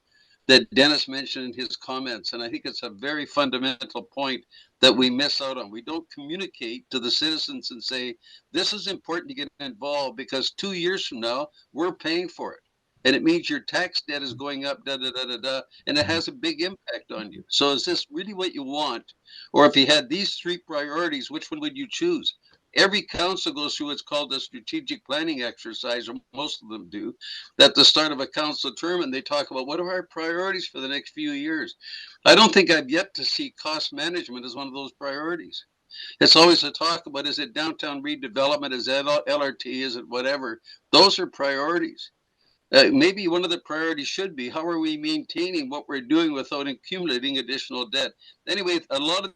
that Dennis mentioned in his comments. And I think it's a very fundamental point that we miss out on. We don't communicate to the citizens and say, this is important to get involved because 2 years from now, we're paying for it. And it means your tax debt is going up, and it has a big impact on you. So is this really what you want? Or if you had these three priorities, which one would you choose? Every council goes through what's called a strategic planning exercise, or most of them do, at the start of a council term, and they talk about what are our priorities for the next few years. I don't think I've yet to see cost management as one of those priorities. It's always a talk about, is it downtown redevelopment, is it LRT, is it whatever? Those are priorities. Maybe one of the priorities should be, how are we maintaining what we're doing without accumulating additional debt? Anyway, a lot of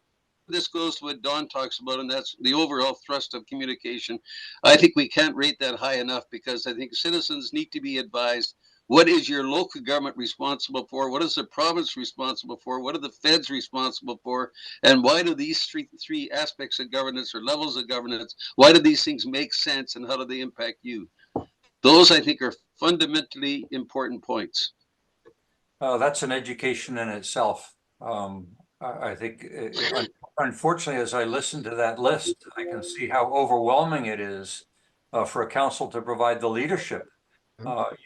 this goes to what Dawn talks about, and that's the overall thrust of communication. I think we can't rate that high enough because I think citizens need to be advised, what is your local government responsible for? What is the province responsible for? What are the feds responsible for? And why do these three aspects of governance or levels of governance, why do these things make sense and how do they impact you? Those, I think, are fundamentally important points. That's an education in itself. I think, unfortunately, as I listen to that list, I can see how overwhelming it is for a council to provide the leadership.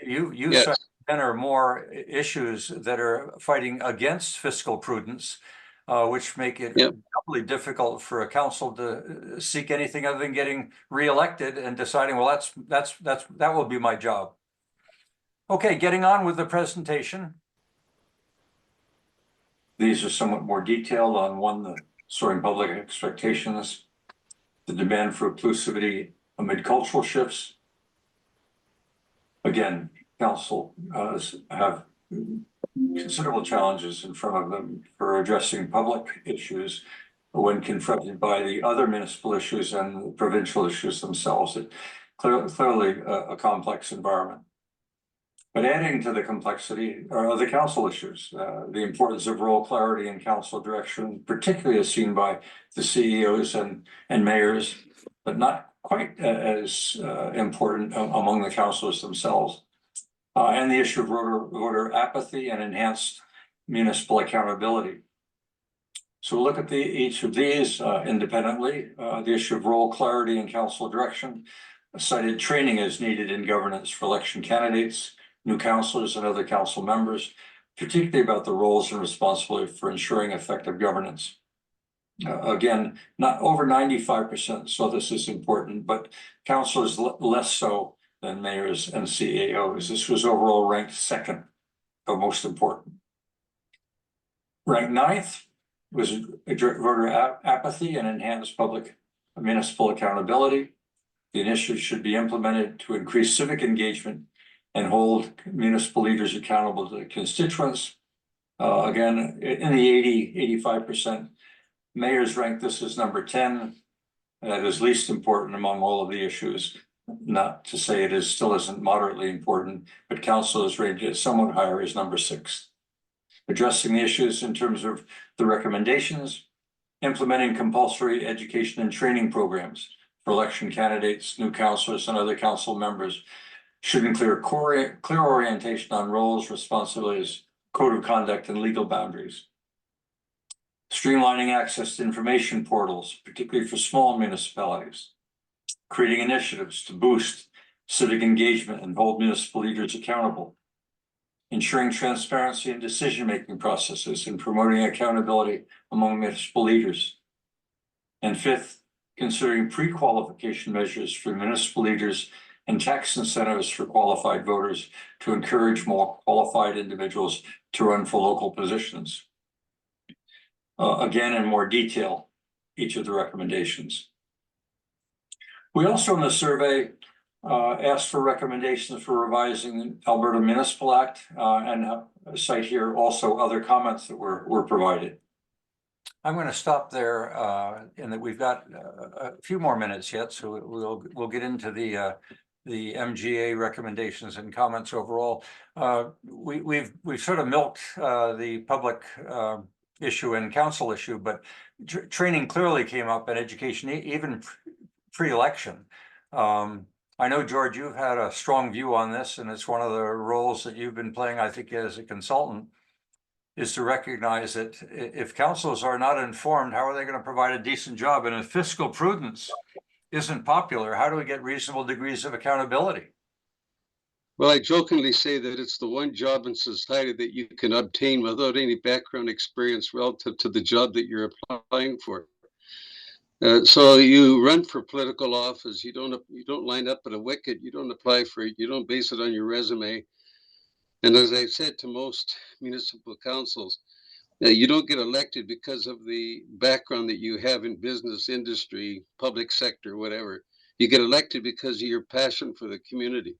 You Yes. said 10 or more issues that are fighting against fiscal prudence, which make it doubly difficult for a council to seek anything other than getting reelected and deciding, well, that will be my job. Okay, getting on with the presentation. These are somewhat more detailed on one, the soaring public expectations. the demand for inclusivity amid cultural shifts. Again, council have considerable challenges in front of them for addressing public issues when confronted by the other municipal issues and the provincial issues themselves. It clearly a complex environment. But adding to the complexity are the council issues, the importance of role clarity and council direction, particularly as seen by the CEOs and mayors, but not quite as important among the councillors themselves. And the issue of voter apathy and enhanced municipal accountability. So we'll look at each of these independently. The issue of role clarity and council direction cited training is needed in governance for election candidates, new councillors and other council members, particularly about the roles and responsibility for ensuring effective governance. Again, not over 95%, so this is important, but councillors less so than mayors and CAOs. This was overall ranked second of most important. Ranked ninth was voter apathy and enhanced public municipal accountability. The initiative should be implemented to increase civic engagement and hold municipal leaders accountable to the constituents. Again, in the 85%, mayors ranked this as number 10. That is least important among all of the issues. Not to say it still isn't moderately important, but council is rated somewhat higher as number 6. Addressing the issues in terms of the recommendations, implementing compulsory education and training programs for election candidates, new councillors, and other council members should include clear orientation on roles, responsibilities, code of conduct, and legal boundaries. Streamlining access to information portals, particularly for small municipalities. Creating initiatives to boost civic engagement and hold municipal leaders accountable. Ensuring transparency in decision-making processes and promoting accountability among municipal leaders. And fifth, considering pre-qualification measures for municipal leaders and tax incentives for qualified voters to encourage more qualified individuals to run for local positions. Again, in more detail, each of the recommendations. We also in the survey asked for recommendations for revising the Alberta Municipal Act and cite here also other comments that were provided. I'm going to stop there in that we've got a few more minutes yet, so we'll get into the MGA recommendations and comments overall. We've sort of milked the public issue and council issue, but training clearly came up in education, even pre-election. I know, George, you've had a strong view on this, and it's one of the roles that you've been playing, I think, as a consultant, is to recognize that if councils are not informed, how are they going to provide a decent job? And if fiscal prudence isn't popular, how do we get reasonable degrees of accountability? Well, I jokingly say that it's the one job in society that you can obtain without any background experience relative to the job that you're applying for. So you run for political office. You don't line up at a wicket. You don't apply for it. You don't base it on your resume. And as I said to most municipal councils, you don't get elected because of the background that you have in business, industry, public sector, whatever. You get elected because of your passion for the community.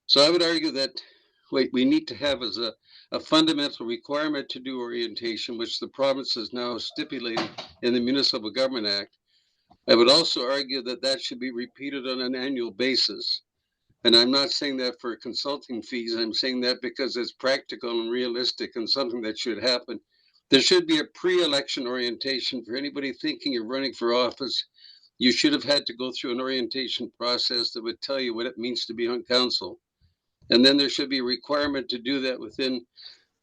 So I would argue that what we need to have is a fundamental requirement to do orientation, which the province is now stipulating in the Municipal Government Act. I would also argue that that should be repeated on an annual basis. And I'm not saying that for consulting fees. I'm saying that because it's practical and realistic and something that should happen. There should be a pre-election orientation for anybody thinking of running for office. You should have had to go through an orientation process that would tell you what it means to be on council. And then there should be a requirement to do that within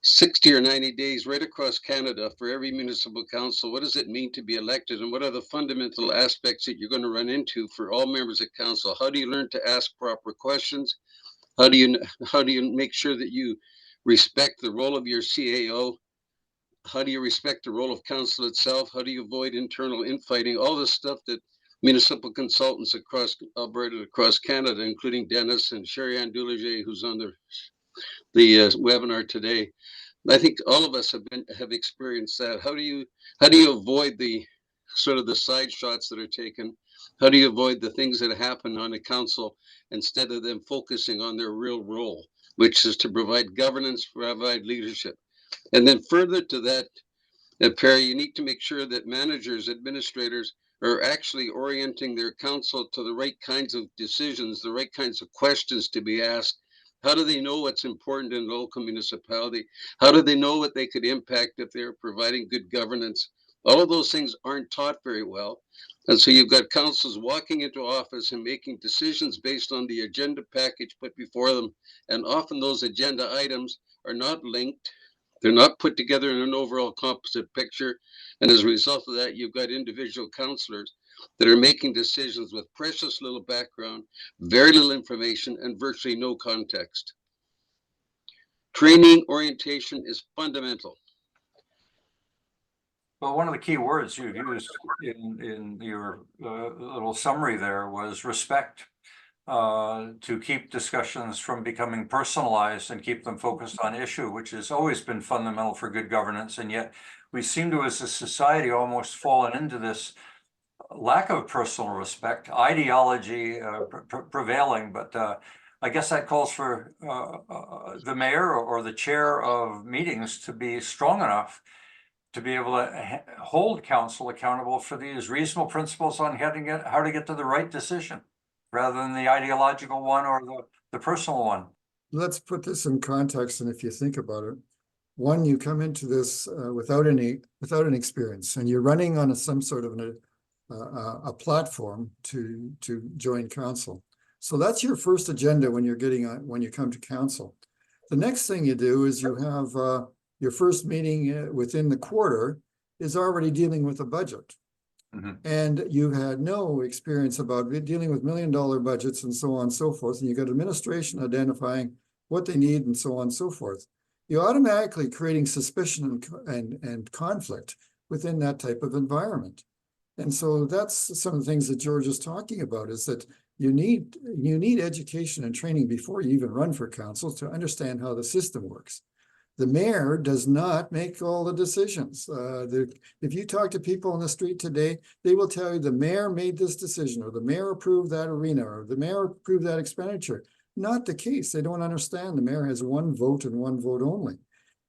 60 or 90 days right across Canada for every municipal council. What does it mean to be elected, and what are the fundamental aspects that you're going to run into for all members of council? How do you learn to ask proper questions? How do you make sure that you respect the role of your CAO? How do you respect the role of council itself? How do you avoid internal infighting? All this stuff that municipal consultants across Alberta, across Canada, including Dennis and Sherry-Ann Duleger, who's on the webinar today. I think all of us have experienced that. How do you avoid the sort of the side shots that are taken? How do you avoid the things that happen on a council instead of them focusing on their real role, which is to provide governance, provide leadership? And then further to that, Perry, you need to make sure that managers, administrators are actually orienting their council to the right kinds of decisions, the right kinds of questions to be asked. How do they know what's important in a local municipality? How do they know what they could impact if they're providing good governance? All of those things aren't taught very well. And so you've got councils walking into office and making decisions based on the agenda package put before them. And often those agenda items are not linked. They're not put together in an overall composite picture. And as a result of that, you've got individual councillors that are making decisions with precious little background, very little information, and virtually no context. Training orientation is fundamental. Well, one of the key words you used in your little summary there was respect. To keep discussions from becoming personalized and keep them focused on issue, which has always been fundamental for good governance. And yet we seem to, as a society, almost fallen into this lack of personal respect, ideology prevailing. But I guess that calls for the mayor or the chair of meetings to be strong enough to be able to hold council accountable for these reasonable principles on how to get to the right decision, rather than the ideological one or the personal one. Let's put this in context, and if you think about it, one, you come into this without an experience, and you're running on some sort of a platform to join council. So that's your first agenda when you come to council. The next thing you do is you have your first meeting within the quarter is already dealing with a budget. Mm-hmm. And you had no experience about dealing with $1 million budgets and so on and so forth. And you got administration identifying what they need and so on and so forth. You're automatically creating suspicion and conflict within that type of environment. And so that's some of the things that George is talking about, is that you need education and training before you even run for council to understand how the system works. The mayor does not make all the decisions. If you talk to people on the street today, they will tell you the mayor made this decision, or the mayor approved that arena, or the mayor approved that expenditure. Not the case. They don't understand. The mayor has one vote and one vote only.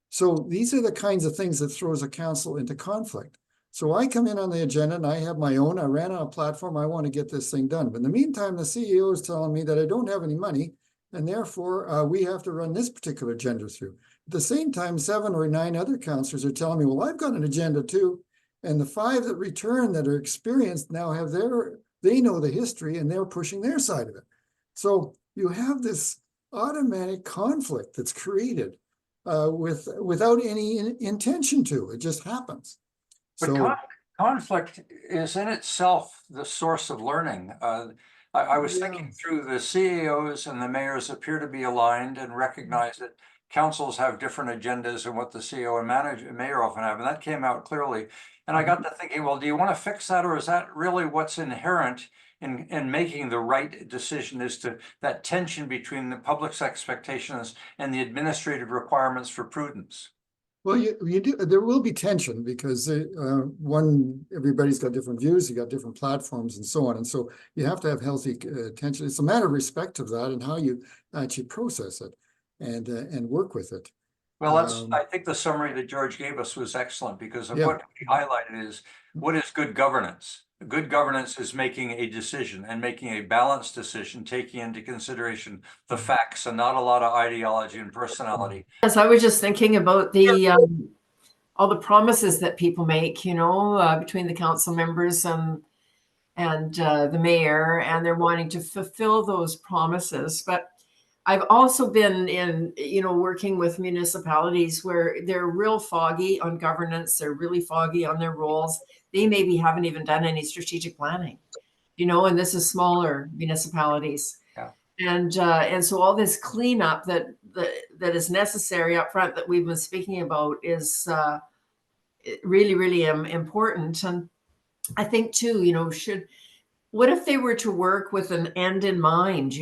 So these are the kinds of things that throws a council into conflict. So I come in on the agenda and I have my own. I ran on a platform. I want to get this thing done. But in the meantime, the CEO is telling me that I don't have any money, and therefore we have to run this particular agenda through. At the same time, 7 or 9 other councillors are telling me, well, I've got an agenda too. And the 5 that return that are experienced now have they know the history and they're pushing their side of it. So you have this automatic conflict that's created without any intention to. It just happens. But conflict is in itself the source of learning. I was thinking through the CAOs and the mayors appear to be aligned and recognize that councils have different agendas than what the CEO and mayor often have. And that came out clearly. And I got to thinking, well, do you want to fix that? Or is that really what's inherent in making the right decision, is to that tension between the public's expectations and the administrative requirements for prudence? Well, you do. There will be tension because everybody's got different views, you got different platforms and so on. And so you have to have healthy tension. It's a matter of respect of that and how you actually process it and work with it. Well, I think the summary that George gave us was excellent, because of what he highlighted is what is good governance. Good governance is making a decision and making a balanced decision, taking into consideration the facts and not a lot of ideology and personality. Yes, I was just thinking about the all the promises that people make, between the council members and the mayor, and they're wanting to fulfill those promises. But I've also been in, working with municipalities where they're real foggy on governance. They're really foggy on their roles. They maybe haven't even done any strategic planning, and this is smaller municipalities. Yeah. And so all this cleanup that is necessary up front that we've been speaking about is really, really important. And I think too, what if they were to work with an end in mind,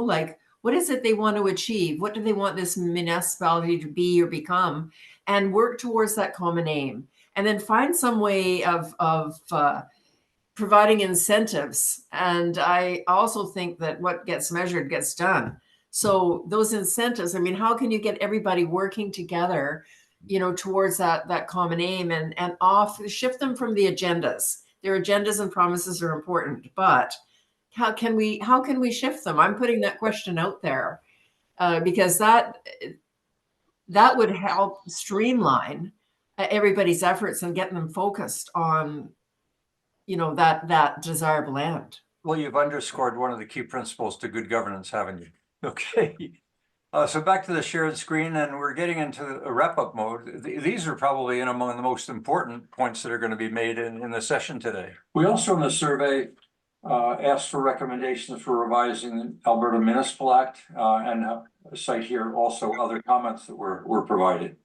like, what is it they want to achieve? What do they want this municipality to be or become? And work towards that common aim. And then find some way of providing incentives. And I also think that what gets measured gets done. So those incentives, I mean, how can you get everybody working together, you know, towards that common aim and shift them from the agendas? Their agendas and promises are important, but how can we shift them? I'm putting that question out there because that would help streamline everybody's efforts and get them focused on, you know, that desirable end. Well, you've underscored one of the key principles to good governance, haven't you? Okay. So back to the shared screen, and we're getting into a wrap-up mode. These are probably in among the most important points that are going to be made in the session today. We also in the survey asked for recommendations for revising the Alberta Municipal Act and cite here also other comments that were provided.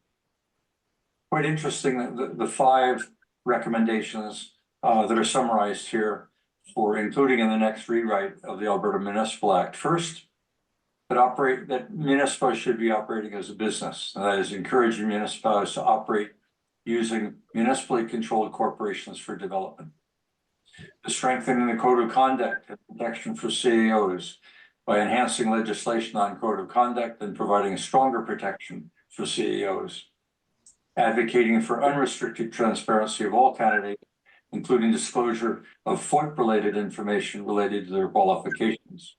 Quite interesting that the 5 recommendations that are summarized here for including in the next rewrite of the Alberta Municipal Act. First, that municipalities should be operating as a business. And that is encouraging municipalities to operate using municipally controlled corporations for development. Strengthening the code of conduct and protection for CAOs by enhancing legislation on code of conduct and providing stronger protection for CAOs. Advocating for unrestricted transparency of all candidates, including disclosure of FOIP-related information related to their qualifications.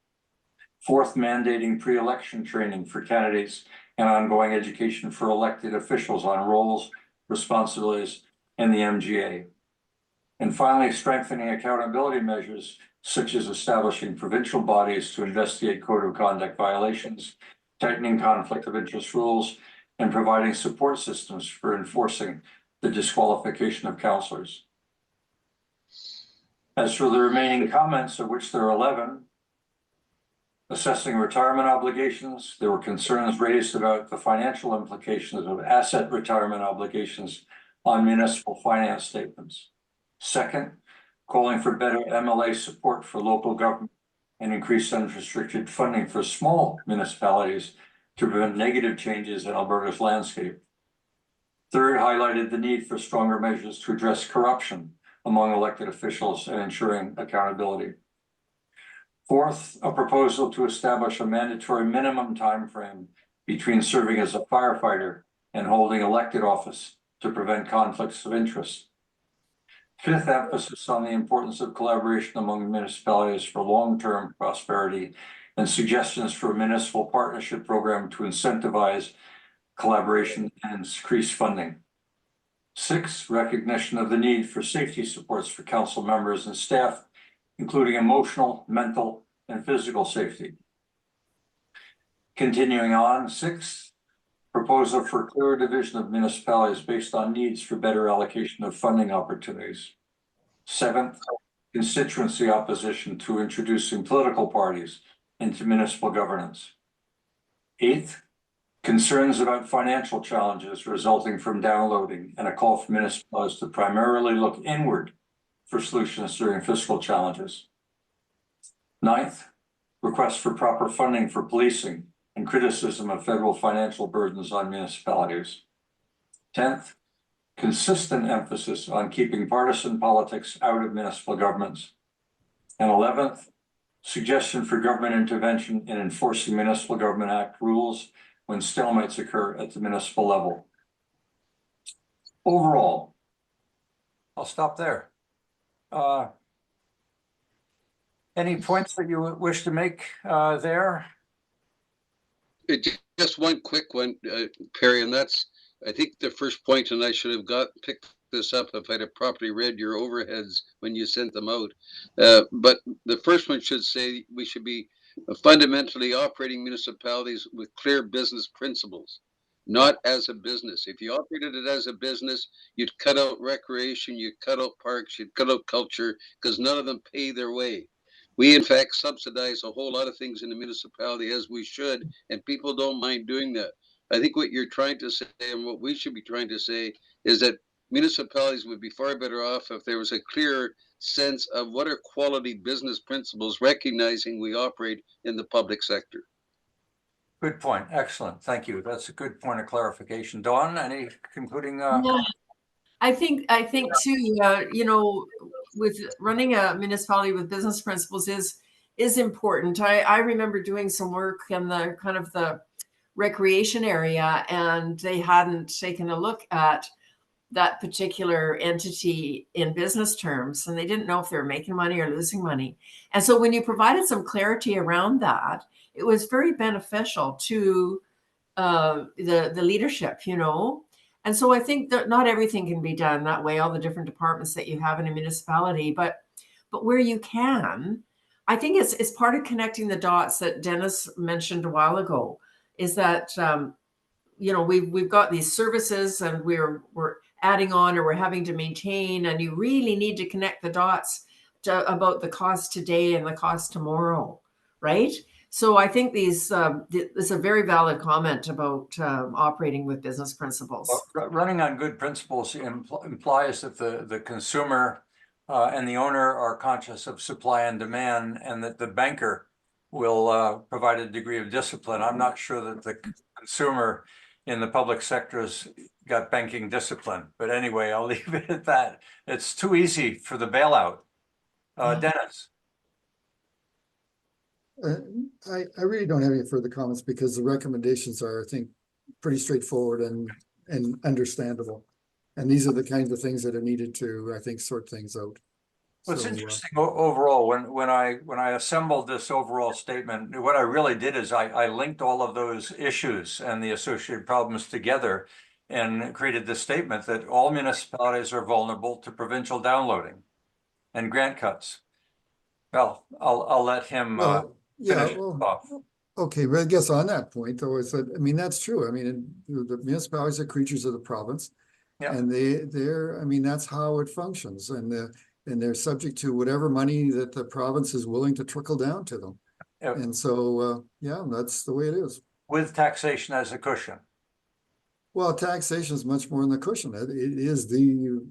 Fourth, mandating pre-election training for candidates and ongoing education for elected officials on roles, responsibilities, and the MGA. And finally, strengthening accountability measures, such as establishing provincial bodies to investigate code of conduct violations, tightening conflict of interest rules, and providing support systems for enforcing the disqualification of councillors. As for the remaining comments, of which there are 11, assessing retirement obligations, there were concerns raised about the financial implications of asset retirement obligations on municipal finance statements. Second, calling for better MLA support for local government and increased unrestricted funding for small municipalities to prevent negative changes in Alberta's landscape. Third, highlighted the need for stronger measures to address corruption among elected officials and ensuring accountability. Fourth, a proposal to establish a mandatory minimum time frame between serving as a firefighter and holding elected office to prevent conflicts of interest. Fifth, emphasis on the importance of collaboration among municipalities for long-term prosperity and suggestions for a municipal partnership program to incentivize collaboration and increase funding. Six, recognition of the need for safety supports for council members and staff, including emotional, mental, and physical safety. Continuing on, 6, proposal for clear division of municipalities based on needs for better allocation of funding opportunities. 7th, constituency opposition to introducing political parties into municipal governance. 8th, concerns about financial challenges resulting from downloading and a call for municipalities to primarily look inward for solutions during fiscal challenges. 9th, request for proper funding for policing and criticism of federal financial burdens on municipalities. 10th, consistent emphasis on keeping partisan politics out of municipal governments. And 11th, suggestion for government intervention in enforcing Municipal Government Act rules when stalemates occur at the municipal level. Overall, I'll stop there. Any points that you wish to make there? Just one quick one, Perry, and that's, I think the first point, and I should have picked this up if I'd have properly read your overheads when you sent them out. But the first one should say we should be fundamentally operating municipalities with clear business principles, not as a business. If you operated it as a business, you'd cut out recreation, you'd cut out parks, you'd cut out culture, because none of them pay their way. We, in fact, subsidize a whole lot of things in the municipality, as we should, and people don't mind doing that. I think what you're trying to say, and what we should be trying to say, is that municipalities would be far better off if there was a clear sense of what are quality business principles, recognizing we operate in the public sector. Good point. Excellent. Thank you. That's a good point of clarification. Dawn, any concluding? Yeah. I think too, you know, with running a municipality with business principles is important. I remember doing some work in the kind of the recreation area, and they hadn't taken a look at that particular entity in business terms, and they didn't know if they were making money or losing money. And so when you provided some clarity around that, it was very beneficial to the leadership, you know. And so I think that not everything can be done that way, all the different departments that you have in a municipality, but where you can, I think it's part of connecting the dots that Dennis mentioned a while ago, is that you know, we've got these services and we're adding on, or we're having to maintain, and you really need to connect the dots about the cost today and the cost tomorrow, right? So I think this is a very valid comment about operating with business principles. Running on good principles implies that the consumer and the owner are conscious of supply and demand, and that the banker will provide a degree of discipline. I'm not sure that the consumer in the public sector's got banking discipline, but anyway, I'll leave it at that. It's too easy for the bailout. Dennis. I really don't have any further comments, because the recommendations are, I think, pretty straightforward and understandable. And these are the kinds of things that are needed to, I think, sort things out. Well, it's So, interesting overall, when I assembled this overall statement, what I really did is I linked all of those issues and the associated problems together and created this statement that all municipalities are vulnerable to provincial downloading and grant cuts. Well, I'll let him finish off. Okay, but I guess on that point, though, is that, I mean, that's true. I mean, the municipalities are creatures of the province. Yeah. And I mean, that's how it functions, and they're subject to whatever money that the province is willing to trickle down to them. Yeah. And so, yeah, that's the way it is. With taxation as a cushion. Well, taxation is much more than the cushion. It is the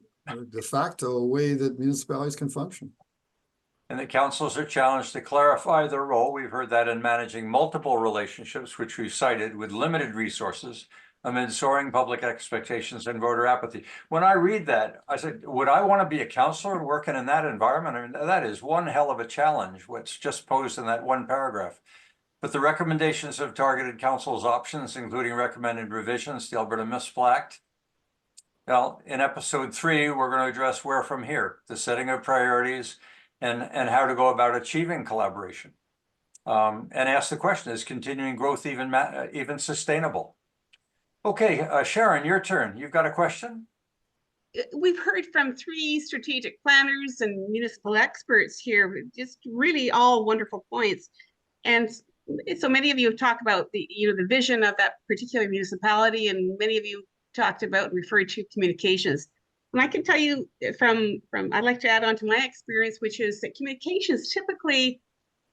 de facto way that municipalities can function. And the councils are challenged to clarify their role. We've heard that in managing multiple relationships, which we've cited, with limited resources amid soaring public expectations and voter apathy. When I read that, I said, would I want to be a councillor working in that environment? I mean, that is one hell of a challenge, what's just posed in that one paragraph. But the recommendations have targeted council's options, including recommended revisions to the Alberta Municipal Act. Well, in episode 3, we're going to address where from here, the setting of priorities, and how to go about achieving collaboration. And ask the question, is continuing growth even sustainable? Okay, Sharon, your turn. You've got a question? We've heard from 3 strategic planners and municipal experts here, just really all wonderful points. And so many of you have talked about the vision of that particular municipality, and many of you talked about and referred to communications. And I can tell you from I'd like to add on to my experience, which is that communications typically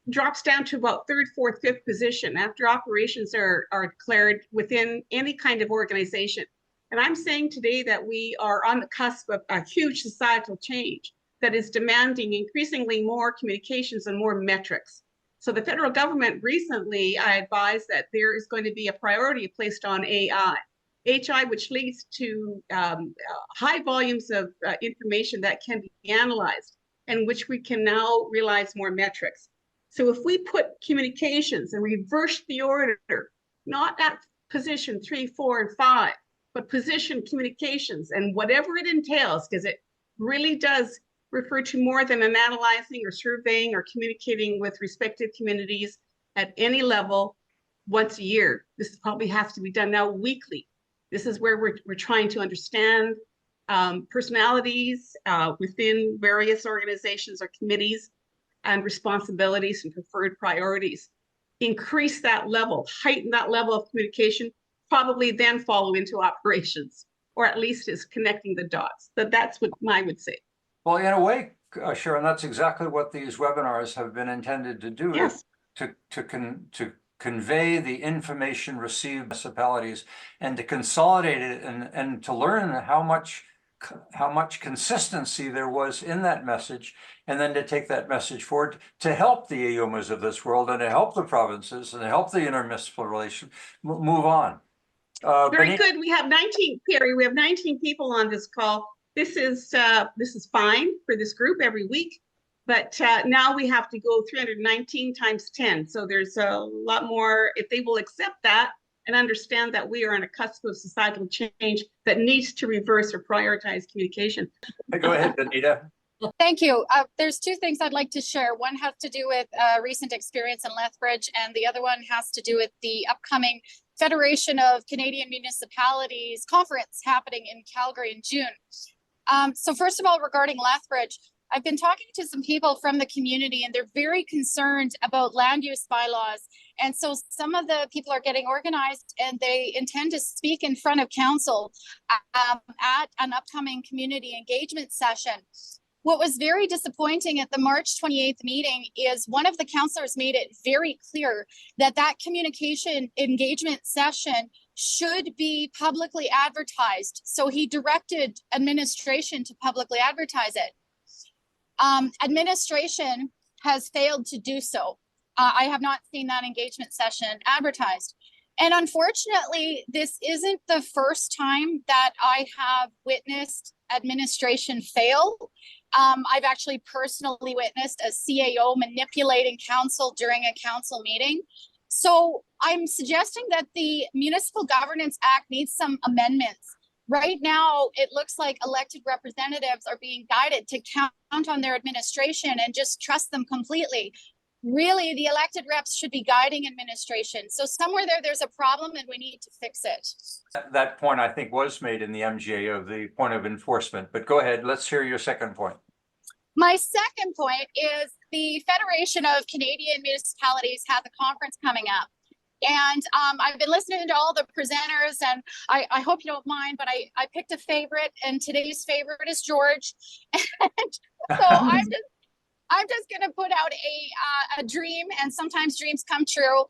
drops down to about 3rd, 4th, 5th position after operations are declared within any kind of organization. And I'm saying today that we are on the cusp of a huge societal change that is demanding increasingly more communications and more metrics. So the federal government recently, I advised that there is going to be a priority placed on AI, which leads to high volumes of information that can be analyzed, and which we can now realize more metrics. So if we put communications and reverse the order, not at position 3, 4, and 5, but position communications and whatever it entails, because it really does refer to more than an analyzing or surveying or communicating with respective communities at any level once a year. This probably has to be done now weekly. This is where we're trying to understand personalities within various organizations or committees, and responsibilities and preferred priorities. Increase that level, heighten that level of communication, probably then follow into operations, or at least is connecting the dots. That's what I would say. Well, in a way, Sharon, that's exactly what these webinars have been intended to do. Yes. To convey the information received by municipalities, and to consolidate it, and to learn how much consistency there was in that message, and then to take that message forward to help the AUMAs of this world, and to help the provinces, and to help the intermunicipal relation move on. Very good. We have 19, Perry, we have 19 people on this call. this is fine for this group every week, but now we have to go 319 times 10. So there's a lot more, if they will accept that and understand that we are on a cusp of societal change that needs to reverse or prioritize communication. Go ahead, Anita. Thank you. There's two things I'd like to share. One has to do with recent experience in Lethbridge, and the other one has to do with the upcoming Federation of Canadian Municipalities conference happening in Calgary in June. So first of all, regarding Lethbridge, I've been talking to some people from the community, and they're very concerned about land use bylaws. And so some of the people are getting organized, and they intend to speak in front of council at an upcoming community engagement session. What was very disappointing at the March 28th meeting is one of the councillors made it very clear that that communication engagement session should be publicly advertised. So he directed administration to publicly advertise it. Administration has failed to do so. I have not seen that engagement session advertised. And unfortunately, this isn't the first time that I have witnessed administration fail. I've actually personally witnessed a CAO manipulating council during a council meeting. So I'm suggesting that the Municipal Governance Act needs some amendments. Right now, it looks like elected representatives are being guided to count on their administration and just trust them completely. Really, the elected reps should be guiding administration. So somewhere there's a problem, and we need to fix it. That point, I think, was made in the MGA of the point of enforcement, but go ahead. Let's hear your second point. My second point is the Federation of Canadian Municipalities has a conference coming up. And I've been listening to all the presenters, and I hope you don't mind, but I picked a favorite, and today's favorite is George. And so I'm just going to put out a dream, and sometimes dreams come true.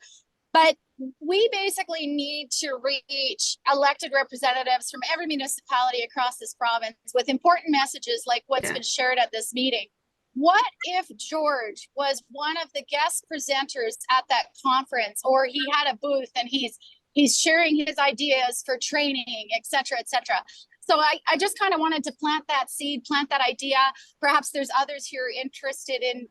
But we basically need to reach elected representatives from every municipality across this province with important messages like what's been shared at this meeting. What if George was one of the guest presenters at that conference, or he had a booth and he's sharing his ideas for training, et cetera, et cetera. So I just kind of wanted to plant that seed, plant that idea. Perhaps there's others here interested in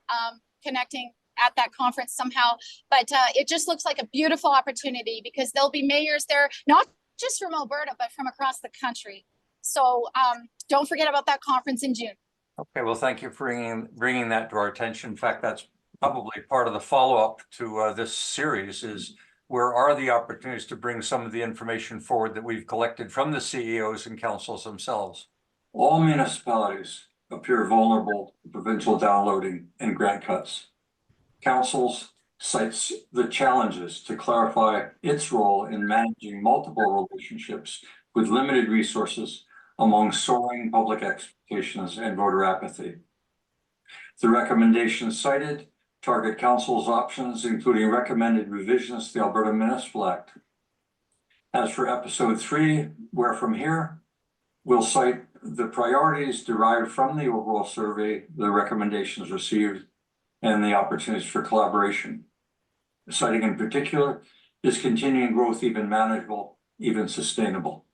connecting at that conference somehow, but it just looks like a beautiful opportunity because there'll be mayors there, not just from Alberta, but from across the country. So don't forget about that conference in June. Okay, well, thank you for bringing that to our attention. In fact, that's probably part of the follow-up to this series is where are the opportunities to bring some of the information forward that we've collected from the CEOs and councils themselves. All municipalities appear vulnerable to provincial downloading and grant cuts. Councils cites the challenges to clarify its role in managing multiple relationships with limited resources among soaring public expectations and voter apathy. The recommendations cited target council's options, including recommended revisions to the Alberta Municipal Act. As for episode 3, where from here, we'll cite the priorities derived from the overall survey, the recommendations received, and the opportunities for collaboration. Citing in particular, is continuing growth even manageable, even sustainable?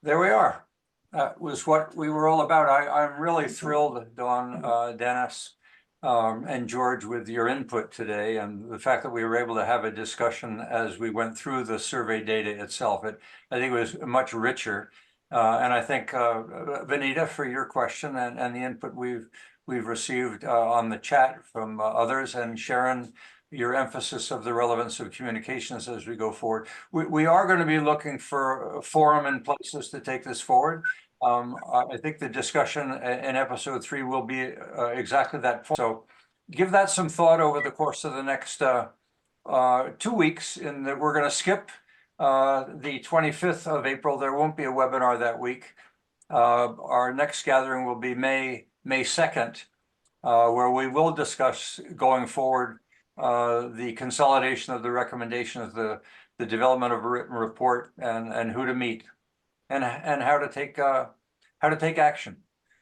There we are. That was what we were all about. I'm really thrilled, Dawn, Dennis, and George, with your input today, and the fact that we were able to have a discussion as we went through the survey data itself. I think it was much richer. And I think, Vanita, for your question and the input we've received on the chat from others, and Sharon, your emphasis of the relevance of communications as we go forward. We are going to be looking for a forum and places to take this forward. I think the discussion in episode 3 will be exactly that. So give that some thought over the course of the next 2 weeks, in that we're going to skip the 25th of April. There won't be a webinar that week. Our next gathering will be May 2nd, where we will discuss going forward the consolidation of the recommendations, the development of a written report, and who to meet, and how to take action.